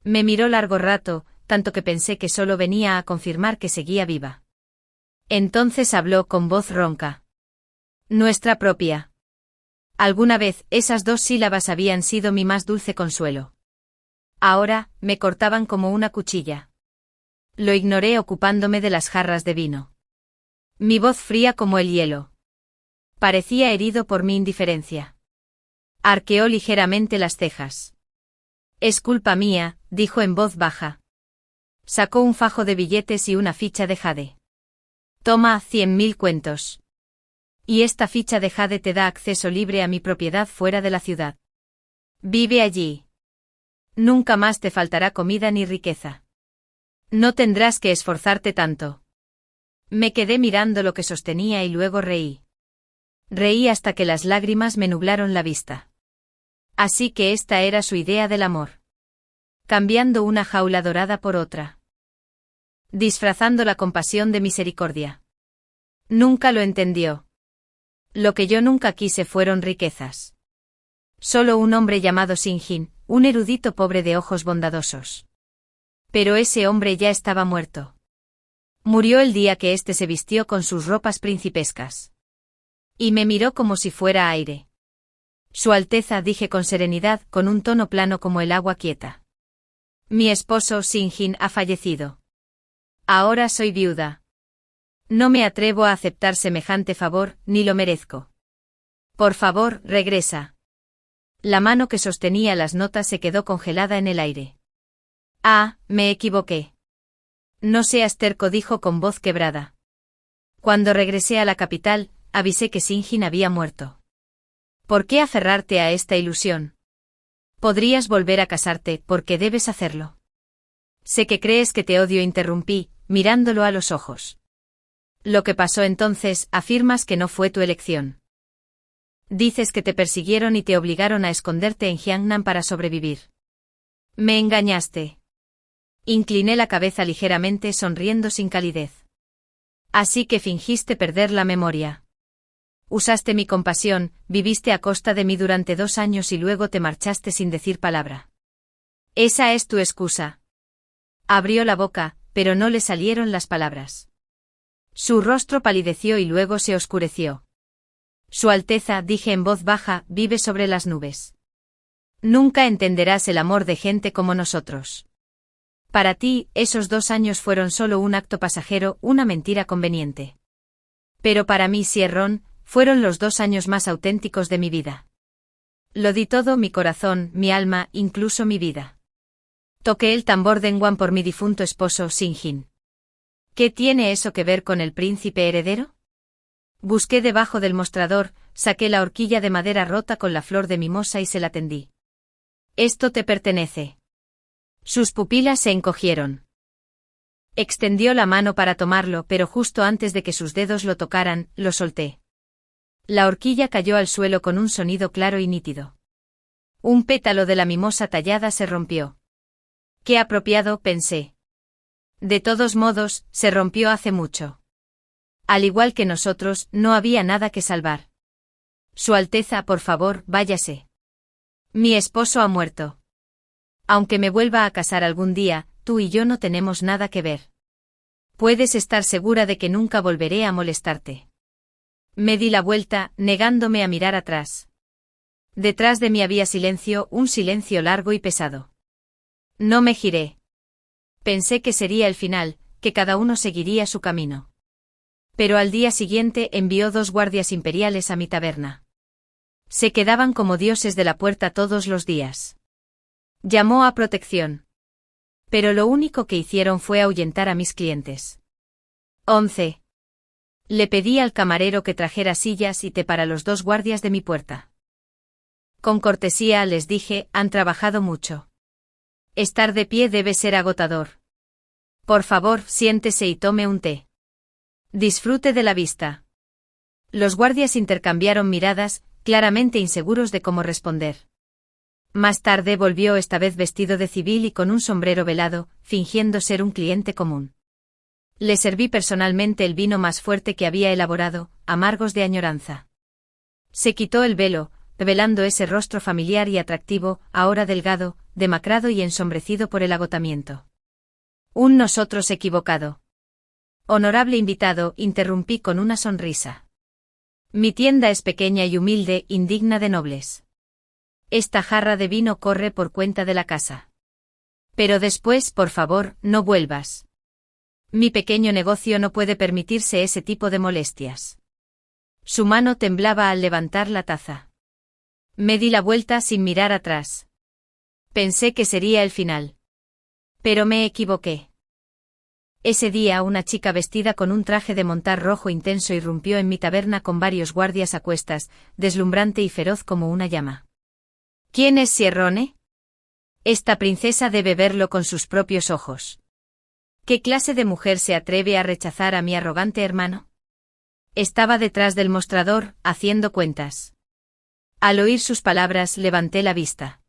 Me miró largo rato, tanto que pensé que solo venía a confirmar que seguía viva. Entonces habló con voz ronca. Nuestra propia. Alguna vez esas 2 sílabas habían sido mi más dulce consuelo. Ahora, me cortaban como una cuchilla. Lo ignoré ocupándome de las jarras de vino. Mi voz fría como el hielo. Parecía herido por mi indiferencia. Arqueó ligeramente las cejas. Es culpa mía, dijo en voz baja. Sacó un fajo de billetes y una ficha de jade. Toma 100.000 cuentos. Y esta ficha de jade te da acceso libre a mi propiedad fuera de la ciudad. Vive allí. Nunca más te faltará comida ni riqueza. No tendrás que esforzarte tanto. Me quedé mirando lo que sostenía y luego reí. Reí hasta que las lágrimas me nublaron la vista. Así que esta era su idea del amor. Cambiando una jaula dorada por otra. Disfrazando la compasión de misericordia. Nunca lo entendió. Lo que yo nunca quise fueron riquezas. Solo un hombre llamado Sinjin, un erudito pobre de ojos bondadosos. Pero ese hombre ya estaba muerto. Murió el día que éste se vistió con sus ropas principescas. Y me miró como si fuera aire. Su Alteza, dije con serenidad, con un tono plano como el agua quieta. Mi esposo Sinjin ha fallecido. Ahora soy viuda. No me atrevo a aceptar semejante favor, ni lo merezco. Por favor, regresa. La mano que sostenía las notas se quedó congelada en el aire. Ah, me equivoqué. No seas terco, dijo con voz quebrada. Cuando regresé a la capital, avisé que Sinjin había muerto. ¿Por qué aferrarte a esta ilusión? Podrías volver a casarte, porque debes hacerlo. Sé que crees que te odio, interrumpí, mirándolo a los ojos. Lo que pasó entonces, afirmas que no fue tu elección. Dices que te persiguieron y te obligaron a esconderte en Jiangnan para sobrevivir. Me engañaste. Incliné la cabeza ligeramente, sonriendo sin calidez. Así que fingiste perder la memoria. Usaste mi compasión, viviste a costa de mí durante 2 años y luego te marchaste sin decir palabra. Esa es tu excusa. Abrió la boca, pero no le salieron las palabras. Su rostro palideció y luego se oscureció. Su Alteza, dije en voz baja, vive sobre las nubes. Nunca entenderás el amor de gente como nosotros. Para ti, esos 2 años fueron solo un acto pasajero, una mentira conveniente. Pero para mí, Sierron, fueron los 2 años más auténticos de mi vida. Lo di todo, mi corazón, mi alma, incluso mi vida. Toqué el tambor Dengguan por mi difunto esposo, Sinjin. ¿Qué tiene eso que ver con el príncipe heredero? Busqué debajo del mostrador, saqué la horquilla de madera rota con la flor de mimosa y se la tendí. Esto te pertenece. Sus pupilas se encogieron. Extendió la mano para tomarlo, pero justo antes de que sus dedos lo tocaran, lo solté. La horquilla cayó al suelo con un sonido claro y nítido. Un pétalo de la mimosa tallada se rompió. Qué apropiado, pensé. De todos modos, se rompió hace mucho. Al igual que nosotros, no había nada que salvar. Su Alteza, por favor, váyase. Mi esposo ha muerto. Aunque me vuelva a casar algún día, tú y yo no tenemos nada que ver. Puedes estar segura de que nunca volveré a molestarte. Me di la vuelta, negándome a mirar atrás. Detrás de mí había silencio, un silencio largo y pesado. No me giré. Pensé que sería el final, que cada uno seguiría su camino. Pero al día siguiente envió 2 guardias imperiales a mi taberna. Se quedaban como dioses de la puerta todos los días. Llamó a protección. Pero lo único que hicieron fue ahuyentar a mis clientes. 11. Le pedí al camarero que trajera sillas y té para los 2 guardias de mi puerta. Con cortesía les dije, han trabajado mucho. Estar de pie debe ser agotador. Por favor, siéntese y tome un té. Disfrute de la vista. Los guardias intercambiaron miradas, claramente inseguros de cómo responder. Más tarde volvió esta vez vestido de civil y con un sombrero velado, fingiendo ser un cliente común. Le serví personalmente el vino más fuerte que había elaborado, amargos de añoranza. Se quitó el velo, revelando ese rostro familiar y atractivo, ahora delgado, demacrado y ensombrecido por el agotamiento. Un nosotros equivocado. Honorable invitado, interrumpí con una sonrisa. Mi tienda es pequeña y humilde, indigna de nobles. Esta jarra de vino corre por cuenta de la casa. Pero después, por favor, no vuelvas. Mi pequeño negocio no puede permitirse ese tipo de molestias. Su mano temblaba al levantar la taza. Me di la vuelta sin mirar atrás. Pensé que sería el final. Pero me equivoqué. Ese día una chica vestida con un traje de montar rojo intenso irrumpió en mi taberna con varios guardias a cuestas, deslumbrante y feroz como una llama. ¿Quién es Sierrone? Esta princesa debe verlo con sus propios ojos. ¿Qué clase de mujer se atreve a rechazar a mi arrogante hermano? Estaba detrás del mostrador, haciendo cuentas. Al oír sus palabras, levanté la vista.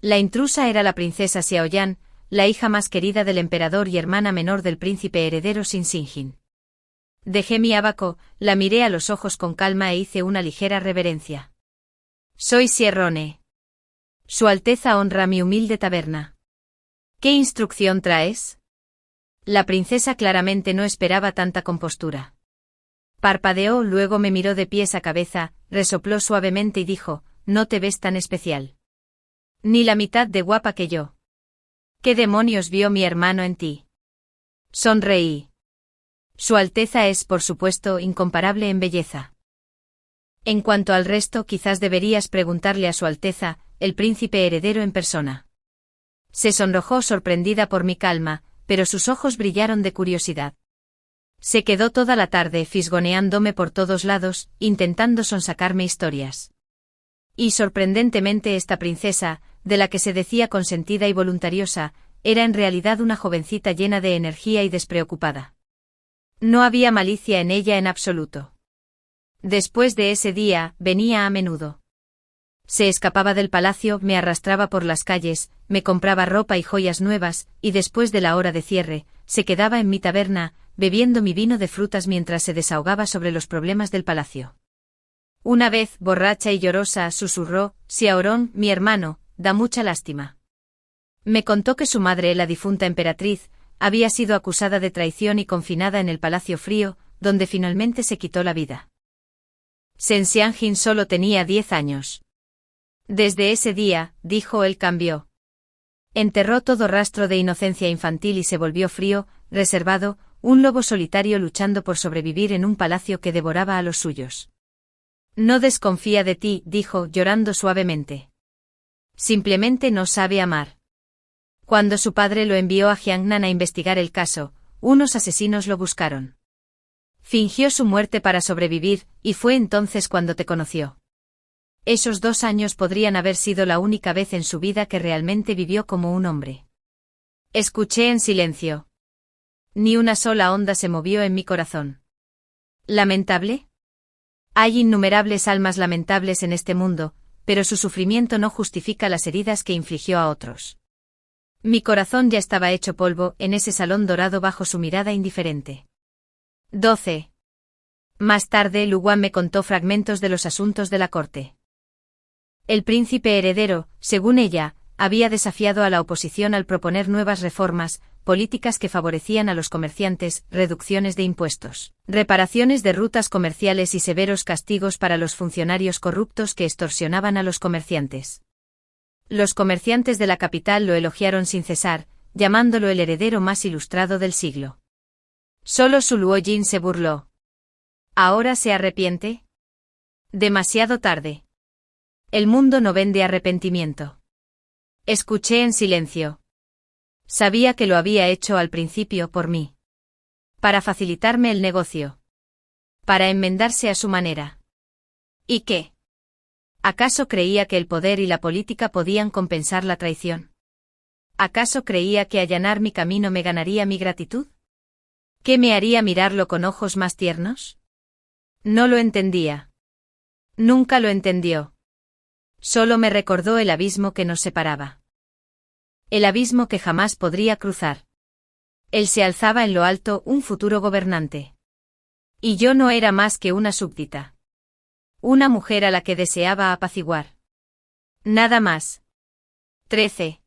La intrusa era la princesa Xiaoyan, la hija más querida del emperador y hermana menor del príncipe heredero Xin. Dejé mi abaco, la miré a los ojos con calma e hice una ligera reverencia. Soy Sierrone. Su Alteza honra mi humilde taberna. ¿Qué instrucción traes? La princesa claramente no esperaba tanta compostura. Parpadeó, luego me miró de pies a cabeza, resopló suavemente y dijo, no te ves tan especial. Ni la mitad de guapa que yo. ¿Qué demonios vio mi hermano en ti? Sonreí. Su Alteza es, por supuesto, incomparable en belleza. En cuanto al resto, quizás deberías preguntarle a Su Alteza, el príncipe heredero en persona. Se sonrojó sorprendida por mi calma, pero sus ojos brillaron de curiosidad. Se quedó toda la tarde fisgoneándome por todos lados, intentando sonsacarme historias. Y sorprendentemente esta princesa, de la que se decía consentida y voluntariosa, era en realidad una jovencita llena de energía y despreocupada. No había malicia en ella en absoluto. Después de ese día, venía a menudo. Se escapaba del palacio, me arrastraba por las calles, me compraba ropa y joyas nuevas, y después de la hora de cierre, se quedaba en mi taberna, bebiendo mi vino de frutas mientras se desahogaba sobre los problemas del palacio. Una vez, borracha y llorosa, susurró, Xiaorong, mi hermano, da mucha lástima. Me contó que su madre, la difunta emperatriz, había sido acusada de traición y confinada en el Palacio Frío, donde finalmente se quitó la vida. Shen Xianjin solo tenía 10 años. Desde ese día, dijo él, cambió. Enterró todo rastro de inocencia infantil y se volvió frío, reservado, un lobo solitario luchando por sobrevivir en un palacio que devoraba a los suyos. No desconfía de ti, dijo, llorando suavemente. Simplemente no sabe amar. Cuando su padre lo envió a Jiangnan a investigar el caso, unos asesinos lo buscaron. Fingió su muerte para sobrevivir, y fue entonces cuando te conoció. Esos 2 años podrían haber sido la única vez en su vida que realmente vivió como un hombre. Escuché en silencio. Ni una sola onda se movió en mi corazón. ¿Lamentable? Hay innumerables almas lamentables en este mundo, pero su sufrimiento no justifica las heridas que infligió a otros. Mi corazón ya estaba hecho polvo en ese salón dorado bajo su mirada indiferente. 12. Más tarde, Luguan me contó fragmentos de los asuntos de la corte. El príncipe heredero, según ella, había desafiado a la oposición al proponer nuevas reformas, políticas que favorecían a los comerciantes, reducciones de impuestos, reparaciones de rutas comerciales y severos castigos para los funcionarios corruptos que extorsionaban a los comerciantes. Los comerciantes de la capital lo elogiaron sin cesar, llamándolo el heredero más ilustrado del siglo. Solo Su Luoyin se burló. ¿Ahora se arrepiente? Demasiado tarde. El mundo no vende arrepentimiento. Escuché en silencio. Sabía que lo había hecho al principio por mí. Para facilitarme el negocio. Para enmendarse a su manera. ¿Y qué? ¿Acaso creía que el poder y la política podían compensar la traición? ¿Acaso creía que allanar mi camino me ganaría mi gratitud? ¿Qué me haría mirarlo con ojos más tiernos? No lo entendía. Nunca lo entendió. Solo me recordó el abismo que nos separaba. El abismo que jamás podría cruzar. Él se alzaba en lo alto, un futuro gobernante. Y yo no era más que una súbdita. Una mujer a la que deseaba apaciguar. Nada más. 13.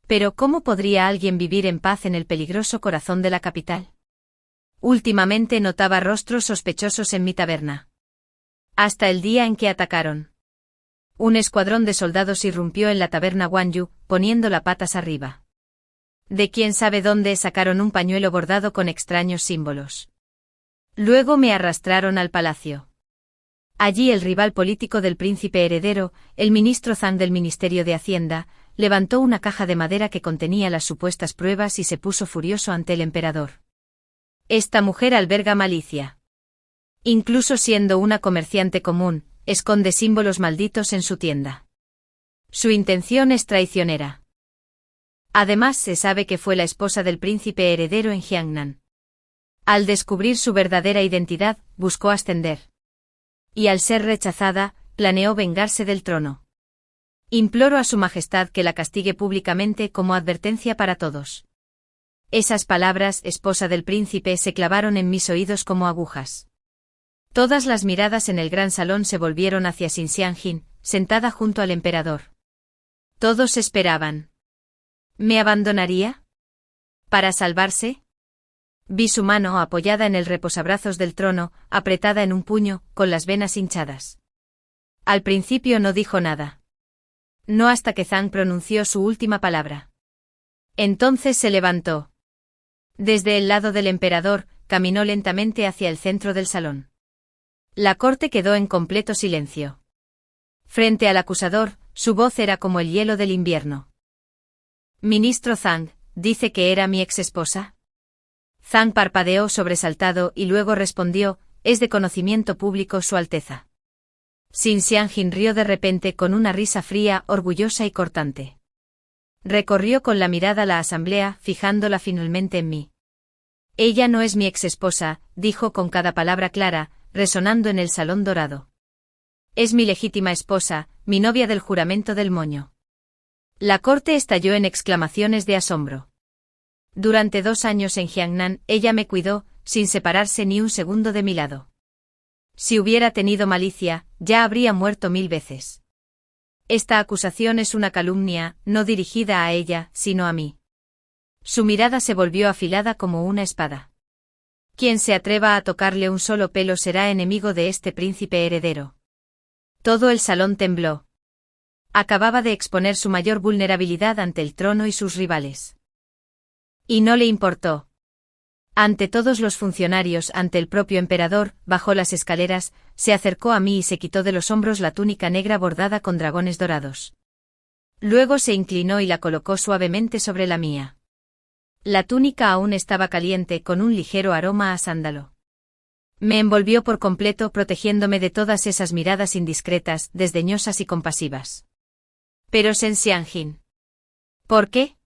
Pero ¿cómo podría alguien vivir en paz en el peligroso corazón de la capital? Últimamente notaba rostros sospechosos en mi taberna. Hasta el día en que atacaron. Un escuadrón de soldados irrumpió en la taberna Guanyu, poniendo las patas arriba. De quién sabe dónde sacaron un pañuelo bordado con extraños símbolos. Luego me arrastraron al palacio. Allí el rival político del príncipe heredero, el ministro Zhang del Ministerio de Hacienda, levantó una caja de madera que contenía las supuestas pruebas y se puso furioso ante el emperador. Esta mujer alberga malicia. Incluso siendo una comerciante común, esconde símbolos malditos en su tienda. Su intención es traicionera. Además se sabe que fue la esposa del príncipe heredero en Jiangnan. Al descubrir su verdadera identidad, buscó ascender. Y al ser rechazada, planeó vengarse del trono. Imploro a su majestad que la castigue públicamente como advertencia para todos. Esas palabras, esposa del príncipe, se clavaron en mis oídos como agujas. Todas las miradas en el gran salón se volvieron hacia Xin Xianjin, sentada junto al emperador. Todos esperaban. ¿Me abandonaría? ¿Para salvarse? Vi su mano apoyada en el reposabrazos del trono, apretada en un puño, con las venas hinchadas. Al principio no dijo nada. No hasta que Zhang pronunció su última palabra. Entonces se levantó. Desde el lado del emperador, caminó lentamente hacia el centro del salón. La corte quedó en completo silencio. Frente al acusador, su voz era como el hielo del invierno. Ministro Zhang, ¿dice que era mi exesposa? Zhang parpadeó sobresaltado y luego respondió, es de conocimiento público Su Alteza. Xin Xianjin rió de repente con una risa fría, orgullosa y cortante. Recorrió con la mirada la asamblea, fijándola finalmente en mí. Ella no es mi exesposa, dijo con cada palabra clara, resonando en el salón dorado. Es mi legítima esposa, mi novia del juramento del moño. La corte estalló en exclamaciones de asombro. Durante 2 años en Jiangnan, ella me cuidó, sin separarse ni un segundo de mi lado. Si hubiera tenido malicia, ya habría muerto 1000 veces. Esta acusación es una calumnia, no dirigida a ella, sino a mí. Su mirada se volvió afilada como una espada. Quien se atreva a tocarle un solo pelo será enemigo de este príncipe heredero. Todo el salón tembló. Acababa de exponer su mayor vulnerabilidad ante el trono y sus rivales. Y no le importó. Ante todos los funcionarios, ante el propio emperador, bajó las escaleras, se acercó a mí y se quitó de los hombros la túnica negra bordada con dragones dorados. Luego se inclinó y la colocó suavemente sobre la mía. La túnica aún estaba caliente, con un ligero aroma a sándalo. Me envolvió por completo, protegiéndome de todas esas miradas indiscretas, desdeñosas y compasivas. Pero Xin Xianjin. ¿Por qué?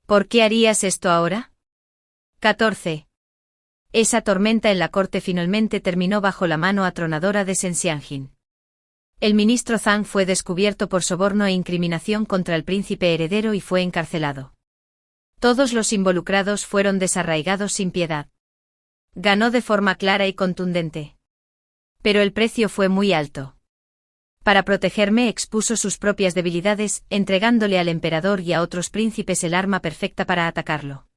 ¿Por qué harías esto ahora? 14. Esa tormenta en la corte finalmente terminó bajo la mano atronadora de Xin Xianjin. El ministro Zhang fue descubierto por soborno e incriminación contra el príncipe heredero y fue encarcelado. Todos los involucrados fueron desarraigados sin piedad. Ganó de forma clara y contundente. Pero el precio fue muy alto. Para protegerme expuso sus propias debilidades, entregándole al emperador y a otros príncipes el arma perfecta para atacarlo.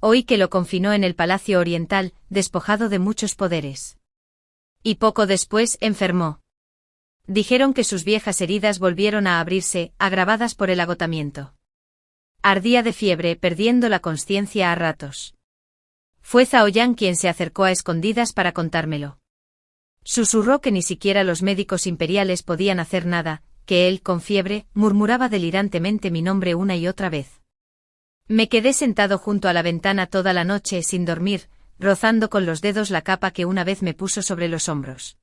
Oí que lo confinó en el Palacio Oriental, despojado de muchos poderes. Y poco después enfermó. Dijeron que sus viejas heridas volvieron a abrirse, agravadas por el agotamiento. Ardía de fiebre, perdiendo la consciencia a ratos. Fue Zhao Yan quien se acercó a escondidas para contármelo. Susurró que ni siquiera los médicos imperiales podían hacer nada, que él, con fiebre, murmuraba delirantemente mi nombre una y otra vez. Me quedé sentado junto a la ventana toda la noche sin dormir, rozando con los dedos la capa que una vez me puso sobre los hombros.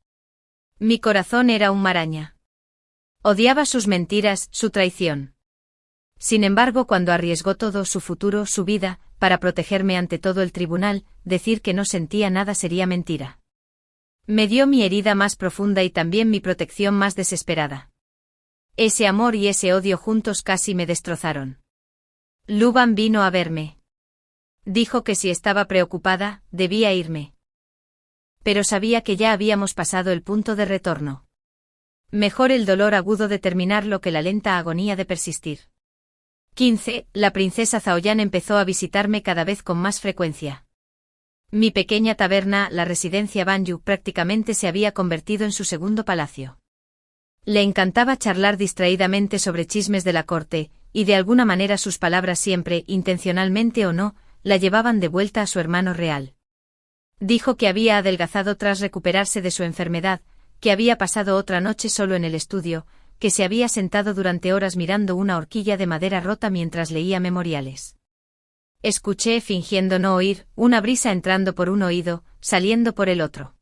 Mi corazón era un maraña. Odiaba sus mentiras, su traición. Sin embargo, cuando arriesgó todo, su futuro, su vida, para protegerme ante todo el tribunal, decir que no sentía nada sería mentira. Me dio mi herida más profunda y también mi protección más desesperada. Ese amor y ese odio juntos casi me destrozaron. Luban vino a verme. Dijo que si estaba preocupada, debía irme. Pero sabía que ya habíamos pasado el punto de retorno. Mejor el dolor agudo de terminarlo que la lenta agonía de persistir. 15. La princesa Zhao Yan empezó a visitarme cada vez con más frecuencia. Mi pequeña taberna, la residencia Banyu, prácticamente se había convertido en su segundo palacio. Le encantaba charlar distraídamente sobre chismes de la corte, y de alguna manera sus palabras siempre, intencionalmente o no, la llevaban de vuelta a su hermano real. Dijo que había adelgazado tras recuperarse de su enfermedad, que había pasado otra noche solo en el estudio, que se había sentado durante horas mirando una horquilla de madera rota mientras leía memoriales. Escuché, fingiendo no oír, una brisa entrando por un oído, saliendo por el otro.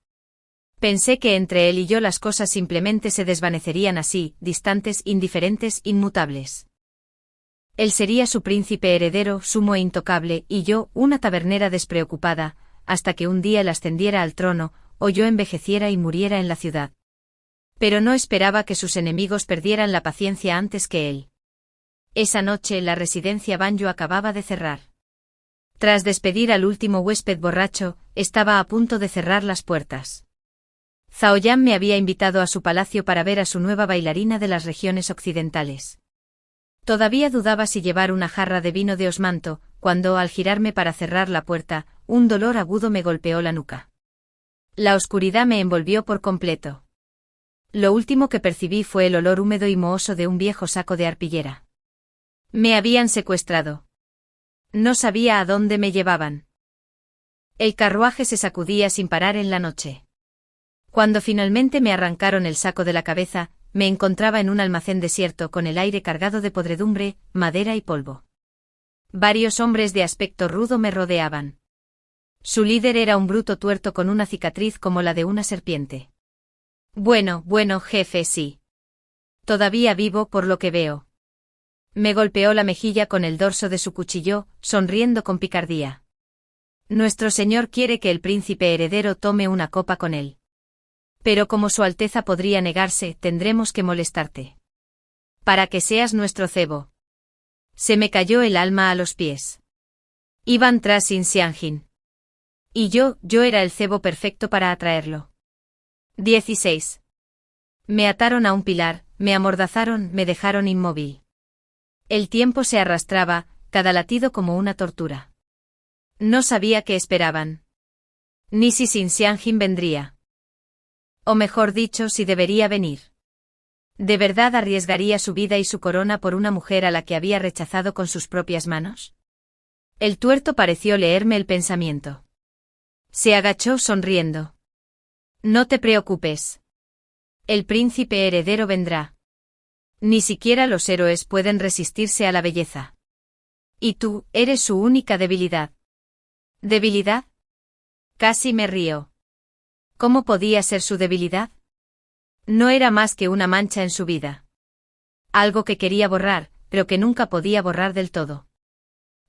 Pensé que entre él y yo las cosas simplemente se desvanecerían así, distantes, indiferentes, inmutables. Él sería su príncipe heredero, sumo e intocable, y yo, una tabernera despreocupada, hasta que un día él ascendiera al trono, o yo envejeciera y muriera en la ciudad. Pero no esperaba que sus enemigos perdieran la paciencia antes que él. Esa noche la residencia Banyu acababa de cerrar. Tras despedir al último huésped borracho, estaba a punto de cerrar las puertas. Zhao Yan me había invitado a su palacio para ver a su nueva bailarina de las regiones occidentales. Todavía dudaba si llevar una jarra de vino de osmanto, cuando, al girarme para cerrar la puerta, un dolor agudo me golpeó la nuca. La oscuridad me envolvió por completo. Lo último que percibí fue el olor húmedo y mohoso de un viejo saco de arpillera. Me habían secuestrado. No sabía a dónde me llevaban. El carruaje se sacudía sin parar en la noche. Cuando finalmente me arrancaron el saco de la cabeza, me encontraba en un almacén desierto con el aire cargado de podredumbre, madera y polvo. Varios hombres de aspecto rudo me rodeaban. Su líder era un bruto tuerto con una cicatriz como la de una serpiente. Bueno, jefe, sí. Todavía vivo por lo que veo. Me golpeó la mejilla con el dorso de su cuchillo, sonriendo con picardía. Nuestro señor quiere que el príncipe heredero tome una copa con él. Pero como su alteza podría negarse, tendremos que molestarte. Para que seas nuestro cebo. Se me cayó el alma a los pies. Iban tras Xin Xianjin. Y yo era el cebo perfecto para atraerlo. 16. Me ataron a un pilar, me amordazaron, me dejaron inmóvil. El tiempo se arrastraba, cada latido como una tortura. No sabía qué esperaban. Ni si Xin Xianjin vendría. O mejor dicho, si debería venir. ¿De verdad arriesgaría su vida y su corona por una mujer a la que había rechazado con sus propias manos? El tuerto pareció leerme el pensamiento. Se agachó sonriendo. No te preocupes. El príncipe heredero vendrá. Ni siquiera los héroes pueden resistirse a la belleza. Y tú, eres su única debilidad. ¿Debilidad? Casi me río. ¿Cómo podía ser su debilidad? No era más que una mancha en su vida. Algo que quería borrar, pero que nunca podía borrar del todo.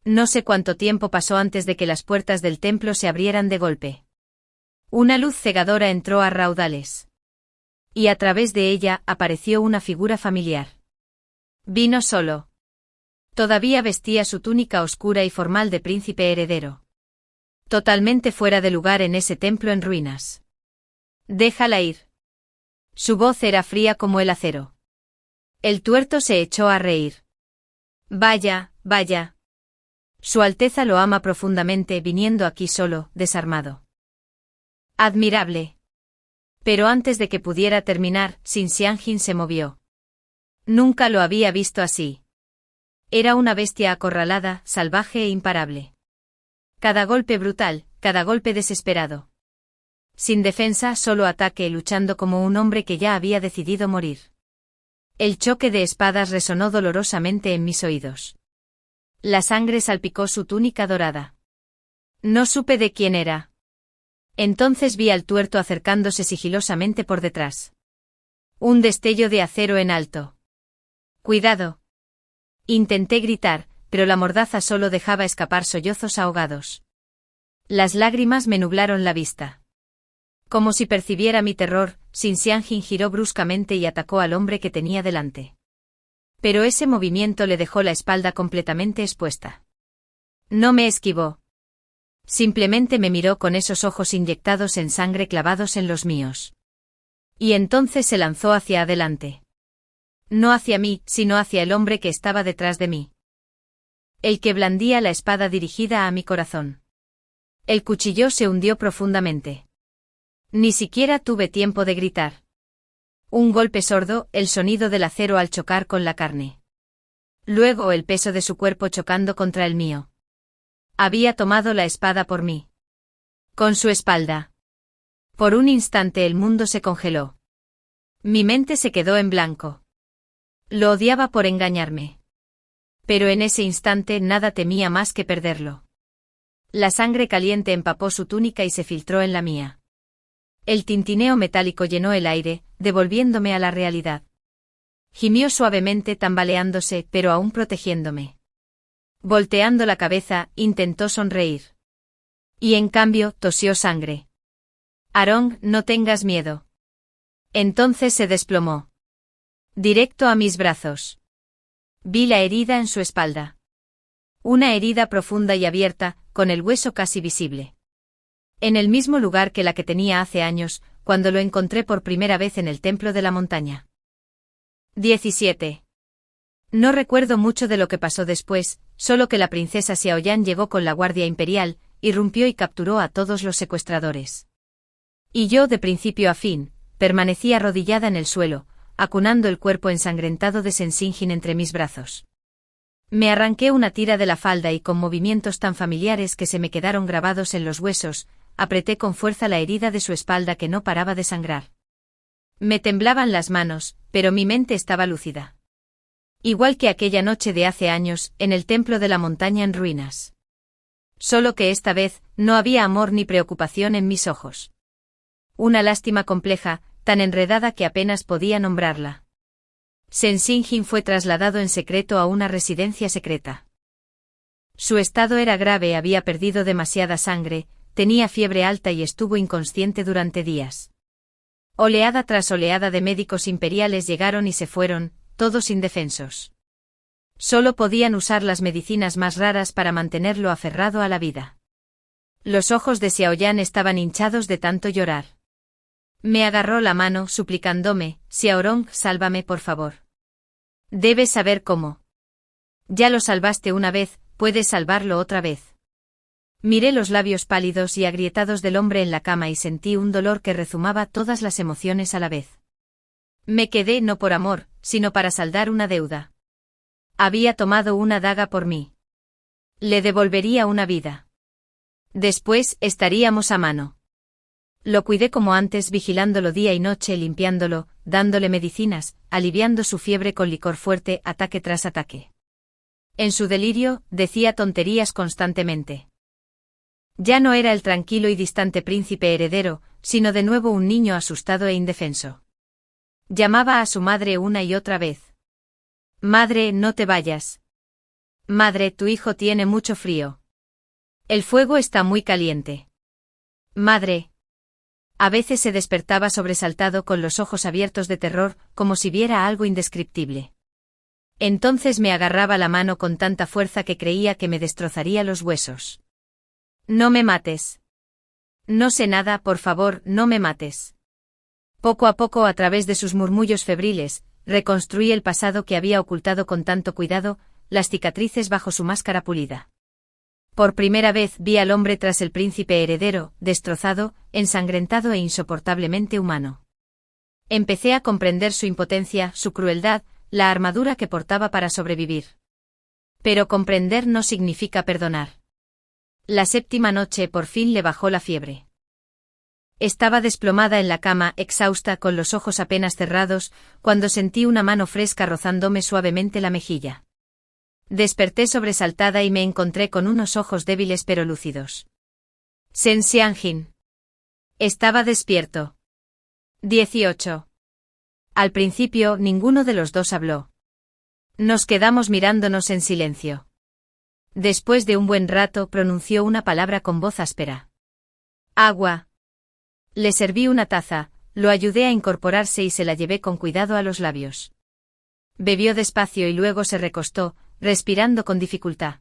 No sé cuánto tiempo pasó antes de que las puertas del templo se abrieran de golpe. Una luz cegadora entró a raudales. Y a través de ella apareció una figura familiar. Vino solo. Todavía vestía su túnica oscura y formal de príncipe heredero. Totalmente fuera de lugar en ese templo en ruinas. Déjala ir. Su voz era fría como el acero. El tuerto se echó a reír. Vaya. Su Alteza lo ama profundamente viniendo aquí solo, desarmado. Admirable. Pero antes de que pudiera terminar, Xin Xianjin se movió. Nunca lo había visto así. Era una bestia acorralada, salvaje e imparable. Cada golpe brutal, cada golpe desesperado. Sin defensa, solo ataque, luchando como un hombre que ya había decidido morir. El choque de espadas resonó dolorosamente en mis oídos. La sangre salpicó su túnica dorada. No supe de quién era. Entonces vi al tuerto acercándose sigilosamente por detrás. Un destello de acero en alto. ¡Cuidado! Intenté gritar, pero la mordaza solo dejaba escapar sollozos ahogados. Las lágrimas me nublaron la vista. Como si percibiera mi terror, Xin Xianjin giró bruscamente y atacó al hombre que tenía delante. Pero ese movimiento le dejó la espalda completamente expuesta. No me esquivó. Simplemente me miró con esos ojos inyectados en sangre clavados en los míos. Y entonces se lanzó hacia adelante. No hacia mí, sino hacia el hombre que estaba detrás de mí. El que blandía la espada dirigida a mi corazón. El cuchillo se hundió profundamente. Ni siquiera tuve tiempo de gritar. Un golpe sordo, el sonido del acero al chocar con la carne. Luego el peso de su cuerpo chocando contra el mío. Había tomado la espada por mí. Con su espalda. Por un instante el mundo se congeló. Mi mente se quedó en blanco. Lo odiaba por engañarme. Pero en ese instante nada temía más que perderlo. La sangre caliente empapó su túnica y se filtró en la mía. El tintineo metálico llenó el aire, devolviéndome a la realidad. Gimió suavemente tambaleándose, pero aún protegiéndome. Volteando la cabeza, intentó sonreír. Y en cambio, tosió sangre. Arong, no tengas miedo. Entonces se desplomó. Directo a mis brazos. Vi la herida en su espalda. Una herida profunda y abierta, con el hueso casi visible. En el mismo lugar que la que tenía hace años, cuando lo encontré por primera vez en el templo de la montaña. 17. No recuerdo mucho de lo que pasó después, solo que la princesa Xiaoyan llegó con la guardia imperial, irrumpió y capturó a todos los secuestradores. Y yo, de principio a fin, permanecí arrodillada en el suelo, acunando el cuerpo ensangrentado de Sensingin entre mis brazos. Me arranqué una tira de la falda y con movimientos tan familiares que se me quedaron grabados en los huesos, apreté con fuerza la herida de su espalda que no paraba de sangrar. Me temblaban las manos, pero mi mente estaba lúcida. Igual que aquella noche de hace años, en el templo de la montaña en ruinas. Solo que esta vez, no había amor ni preocupación en mis ojos. Una lástima compleja, tan enredada que apenas podía nombrarla. Sensingin fue trasladado en secreto a una residencia secreta. Su estado era grave, había perdido demasiada sangre, tenía fiebre alta y estuvo inconsciente durante días. Oleada tras oleada de médicos imperiales llegaron y se fueron, todos indefensos. Solo podían usar las medicinas más raras para mantenerlo aferrado a la vida. Los ojos de Xiaoyan estaban hinchados de tanto llorar. Me agarró la mano, suplicándome, Xiaorong, sálvame por favor. Debes saber cómo. Ya lo salvaste una vez, puedes salvarlo otra vez. Miré los labios pálidos y agrietados del hombre en la cama y sentí un dolor que rezumaba todas las emociones a la vez. Me quedé no por amor, sino para saldar una deuda. Había tomado una daga por mí. Le devolvería una vida. Después, estaríamos a mano. Lo cuidé como antes, vigilándolo día y noche, limpiándolo, dándole medicinas, aliviando su fiebre con licor fuerte, ataque tras ataque. En su delirio, decía tonterías constantemente. Ya no era el tranquilo y distante príncipe heredero, sino de nuevo un niño asustado e indefenso. Llamaba a su madre una y otra vez. Madre, no te vayas. Madre, tu hijo tiene mucho frío. El fuego está muy caliente. Madre. A veces se despertaba sobresaltado con los ojos abiertos de terror, como si viera algo indescriptible. Entonces me agarraba la mano con tanta fuerza que creía que me destrozaría los huesos. No me mates. No sé nada, por favor, no me mates. Poco a poco, a través de sus murmullos febriles, reconstruí el pasado que había ocultado con tanto cuidado, las cicatrices bajo su máscara pulida. Por primera vez vi al hombre tras el príncipe heredero, destrozado, ensangrentado e insoportablemente humano. Empecé a comprender su impotencia, su crueldad, la armadura que portaba para sobrevivir. Pero comprender no significa perdonar. La 7ª noche por fin le bajó la fiebre. Estaba desplomada en la cama, exhausta, con los ojos apenas cerrados, cuando sentí una mano fresca rozándome suavemente la mejilla. Desperté sobresaltada y me encontré con unos ojos débiles pero lúcidos. Sen Xianjin. Estaba despierto. 18. Al principio, ninguno de los dos habló. Nos quedamos mirándonos en silencio. Después de un buen rato, pronunció una palabra con voz áspera. Agua. Le serví una taza, lo ayudé a incorporarse y se la llevé con cuidado a los labios. Bebió despacio y luego se recostó, respirando con dificultad.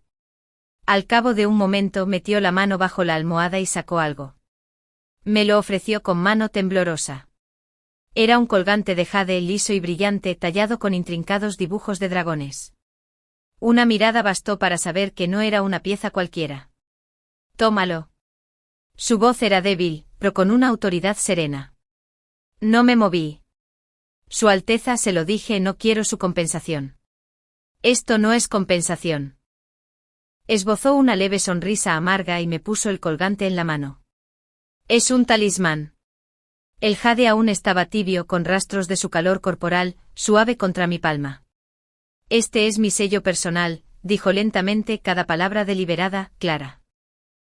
Al cabo de un momento metió la mano bajo la almohada y sacó algo. Me lo ofreció con mano temblorosa. Era un colgante de jade liso y brillante tallado con intrincados dibujos de dragones. Una mirada bastó para saber que no era una pieza cualquiera. Tómalo. Su voz era débil, pero con una autoridad serena. No me moví. Su Alteza, se lo dije, no quiero su compensación. Esto no es compensación. Esbozó una leve sonrisa amarga y me puso el colgante en la mano. Es un talismán. El jade aún estaba tibio, con rastros de su calor corporal, suave contra mi palma. Este es mi sello personal, dijo lentamente, cada palabra deliberada, clara.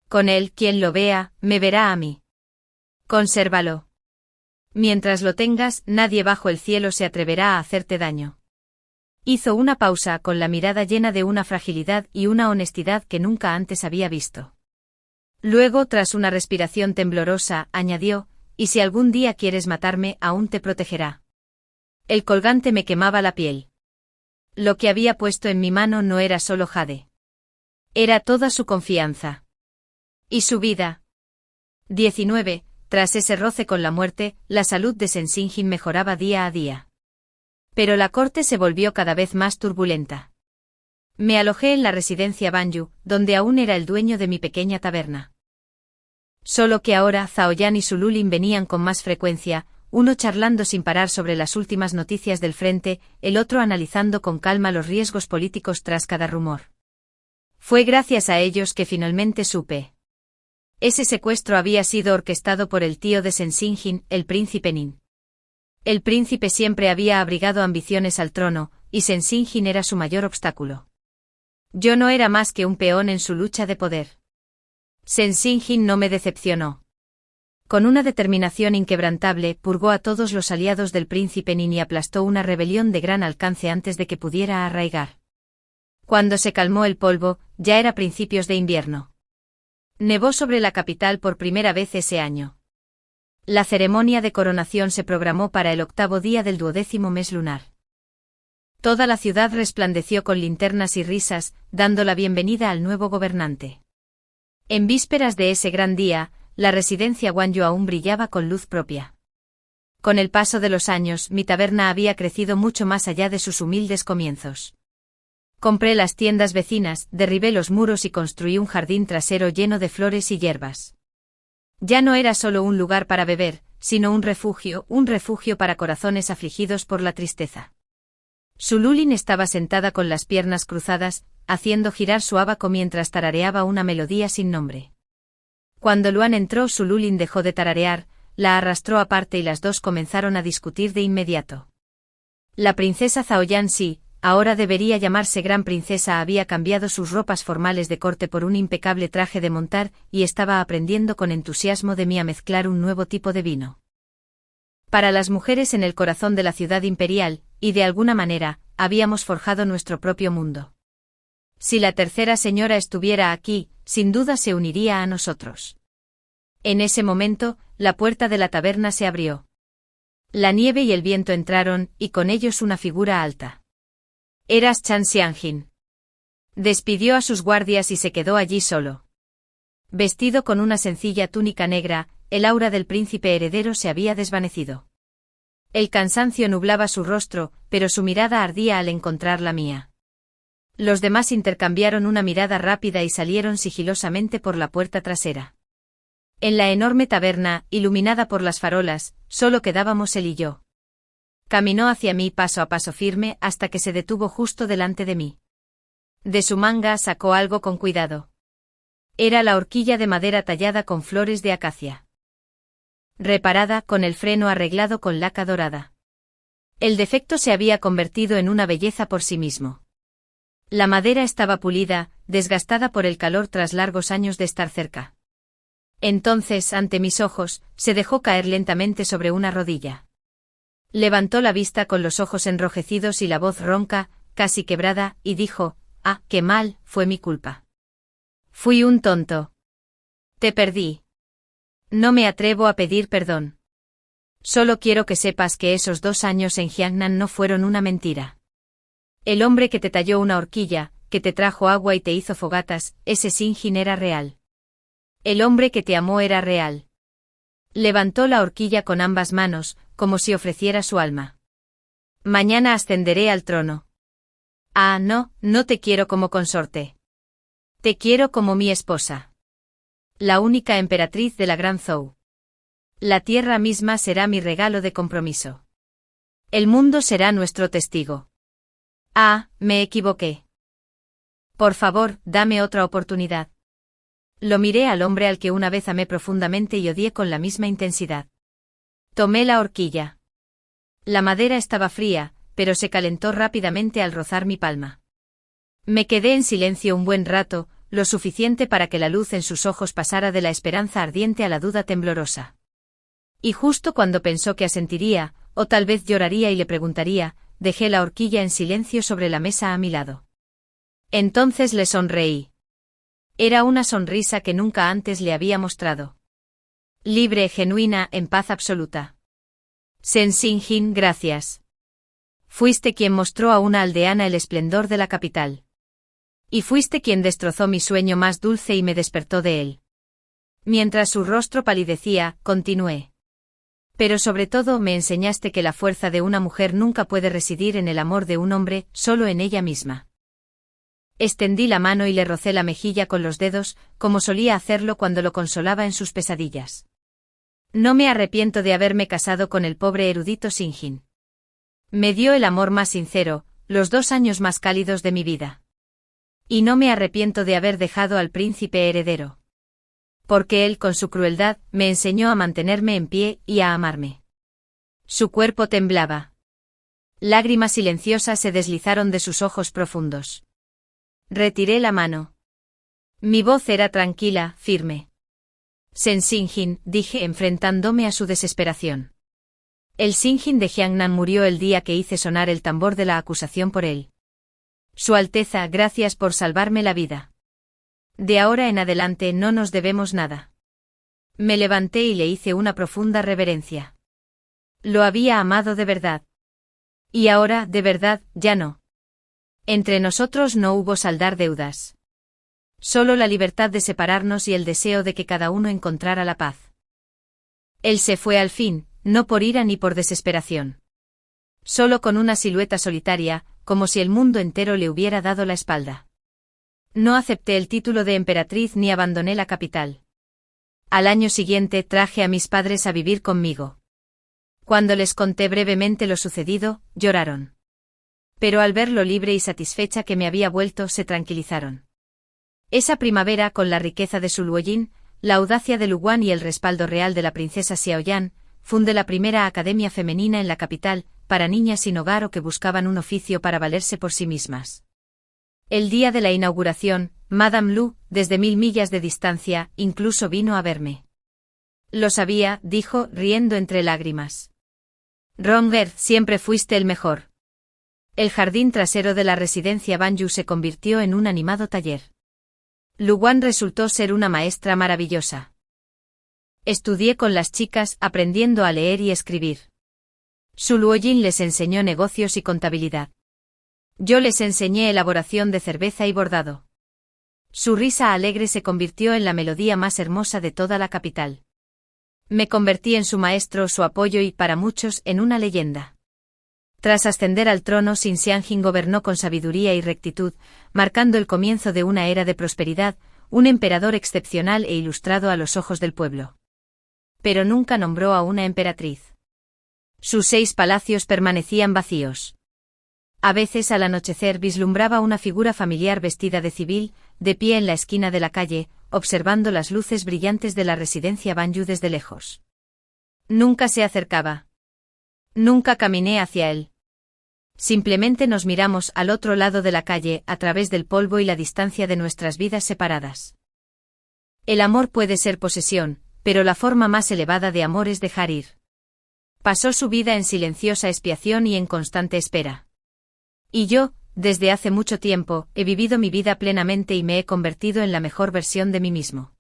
Con él, quien lo vea, me verá a mí. Consérvalo. Mientras lo tengas, nadie bajo el cielo se atreverá a hacerte daño. Hizo una pausa, con la mirada llena de una fragilidad y una honestidad que nunca antes había visto. Luego, tras una respiración temblorosa, añadió, y si algún día quieres matarme, aún te protegerá. El colgante me quemaba la piel. Lo que había puesto en mi mano no era solo jade. Era toda su confianza. Y su vida. 19. Tras ese roce con la muerte, la salud de Sen Xianjin mejoraba día a día. Pero la corte se volvió cada vez más turbulenta. Me alojé en la residencia Banyu, donde aún era el dueño de mi pequeña taberna. Solo que ahora Zhao Yan y Su Lulin venían con más frecuencia, uno charlando sin parar sobre las últimas noticias del frente, el otro analizando con calma los riesgos políticos tras cada rumor. Fue gracias a ellos que finalmente supe. Ese secuestro había sido orquestado por el tío de Sen Xianjin, el príncipe Nin. El príncipe siempre había abrigado ambiciones al trono, y Sen Xianjin era su mayor obstáculo. Yo no era más que un peón en su lucha de poder. Sen Xianjin no me decepcionó. Con una determinación inquebrantable, purgó a todos los aliados del príncipe Nin y aplastó una rebelión de gran alcance antes de que pudiera arraigar. Cuando se calmó el polvo, ya era principios de invierno. Nevó sobre la capital por primera vez ese año. La ceremonia de coronación se programó para el 8º día del 12º mes lunar. Toda la ciudad resplandeció con linternas y risas, dando la bienvenida al nuevo gobernante. En vísperas de ese gran día, la residencia Wanyu aún brillaba con luz propia. Con el paso de los años, mi taberna había crecido mucho más allá de sus humildes comienzos. Compré las tiendas vecinas, derribé los muros y construí un jardín trasero lleno de flores y hierbas. Ya no era solo un lugar para beber, sino un refugio para corazones afligidos por la tristeza. Su Lulin estaba sentada con las piernas cruzadas, haciendo girar su abaco mientras tarareaba una melodía sin nombre. Cuando Luan entró, Su Lulin dejó de tararear, la arrastró aparte y las dos comenzaron a discutir de inmediato. La princesa Zhao Yan, sí, ahora debería llamarse gran princesa, había cambiado sus ropas formales de corte por un impecable traje de montar y estaba aprendiendo con entusiasmo de mí a mezclar un nuevo tipo de vino. Para las mujeres en el corazón de la ciudad imperial, y de alguna manera, habíamos forjado nuestro propio mundo. Si la tercera señora estuviera aquí, sin duda se uniría a nosotros. En ese momento, la puerta de la taberna se abrió. La nieve y el viento entraron, y con ellos una figura alta. Era Sen Xianjin. Despidió a sus guardias y se quedó allí solo. Vestido con una sencilla túnica negra, el aura del príncipe heredero se había desvanecido. El cansancio nublaba su rostro, pero su mirada ardía al encontrar la mía. Los demás intercambiaron una mirada rápida y salieron sigilosamente por la puerta trasera. En la enorme taberna, iluminada por las farolas, solo quedábamos él y yo. Caminó hacia mí paso a paso firme hasta que se detuvo justo delante de mí. De su manga sacó algo con cuidado. Era la horquilla de madera tallada con flores de acacia. Reparada, con el freno arreglado con laca dorada. El defecto se había convertido en una belleza por sí mismo. La madera estaba pulida, desgastada por el calor tras largos años de estar cerca. Entonces, ante mis ojos, se dejó caer lentamente sobre una rodilla. Levantó la vista con los ojos enrojecidos y la voz ronca, casi quebrada, y dijo: «Ah, qué mal, fue mi culpa. Fui un tonto. Te perdí. No me atrevo a pedir perdón. Solo quiero que sepas que esos 2 años en Jiangnan no fueron una mentira. El hombre que te talló una horquilla, que te trajo agua y te hizo fogatas, ese Sinjin era real. El hombre que te amó era real». Levantó la horquilla con ambas manos, como si ofreciera su alma. «Mañana ascenderé al trono». «Ah, no, no te quiero como consorte. Te quiero como mi esposa. La única emperatriz de la Gran Zhou. La tierra misma será mi regalo de compromiso. El mundo será nuestro testigo». «Ah, me equivoqué. Por favor, dame otra oportunidad». Lo miré al hombre al que una vez amé profundamente y odié con la misma intensidad. Tomé la horquilla. La madera estaba fría, pero se calentó rápidamente al rozar mi palma. Me quedé en silencio un buen rato, lo suficiente para que la luz en sus ojos pasara de la esperanza ardiente a la duda temblorosa. Y justo cuando pensó que asentiría, o tal vez lloraría y le preguntaría, dejé la horquilla en silencio sobre la mesa a mi lado. Entonces le sonreí. Era una sonrisa que nunca antes le había mostrado. Libre, genuina, en paz absoluta. «Sinjin, gracias. Fuiste quien mostró a una aldeana el esplendor de la capital. Y fuiste quien destrozó mi sueño más dulce y me despertó de él». Mientras su rostro palidecía, continué. «Pero sobre todo me enseñaste que la fuerza de una mujer nunca puede residir en el amor de un hombre, solo en ella misma». Extendí la mano y le rocé la mejilla con los dedos, como solía hacerlo cuando lo consolaba en sus pesadillas. No me arrepiento de haberme casado con el pobre erudito Sinjin. Me dio el amor más sincero, los 2 años más cálidos de mi vida. Y no me arrepiento de haber dejado al príncipe heredero. Porque él, con su crueldad, me enseñó a mantenerme en pie y a amarme. Su cuerpo temblaba. Lágrimas silenciosas se deslizaron de sus ojos profundos. Retiré la mano. Mi voz era tranquila, firme. «Sinjin», dije enfrentándome a su desesperación. El Sinjin de Jiangnan murió el día que hice sonar el tambor de la acusación por él. Su Alteza, gracias por salvarme la vida. De ahora en adelante no nos debemos nada. Me levanté y le hice una profunda reverencia. Lo había amado de verdad. Y ahora, de verdad, ya no. Entre nosotros no hubo saldar deudas. Solo la libertad de separarnos y el deseo de que cada uno encontrara la paz. Él se fue al fin, no por ira ni por desesperación. Solo con una silueta solitaria, como si el mundo entero le hubiera dado la espalda. No acepté el título de emperatriz ni abandoné la capital. Al año siguiente traje a mis padres a vivir conmigo. Cuando les conté brevemente lo sucedido, lloraron. Pero al ver lo libre y satisfecha que me había vuelto, se tranquilizaron. Esa primavera, con la riqueza de su Luoyin, la audacia de Luguan y el respaldo real de la princesa Xiaoyan, fundé la primera academia femenina en la capital, para niñas sin hogar o que buscaban un oficio para valerse por sí mismas. El día de la inauguración, Madame Lu, desde 1000 millas de distancia, incluso vino a verme. «Lo sabía», dijo, riendo entre lágrimas. «Ronger, siempre fuiste el mejor». El jardín trasero de la residencia Banyu se convirtió en un animado taller. Luguan resultó ser una maestra maravillosa. Estudié con las chicas, aprendiendo a leer y escribir. Su Luoyin les enseñó negocios y contabilidad. Yo les enseñé elaboración de cerveza y bordado. Su risa alegre se convirtió en la melodía más hermosa de toda la capital. Me convertí en su maestro, su apoyo y, para muchos, en una leyenda. Tras ascender al trono, Sinjin gobernó con sabiduría y rectitud, marcando el comienzo de una era de prosperidad, un emperador excepcional e ilustrado a los ojos del pueblo. Pero nunca nombró a una emperatriz. Sus 6 palacios permanecían vacíos. A veces al anochecer vislumbraba una figura familiar vestida de civil, de pie en la esquina de la calle, observando las luces brillantes de la residencia Banyu desde lejos. Nunca se acercaba. Nunca caminé hacia él. Simplemente nos miramos al otro lado de la calle, a través del polvo y la distancia de nuestras vidas separadas. El amor puede ser posesión, pero la forma más elevada de amor es dejar ir. Pasó su vida en silenciosa expiación y en constante espera. Y yo, desde hace mucho tiempo, he vivido mi vida plenamente y me he convertido en la mejor versión de mí mismo.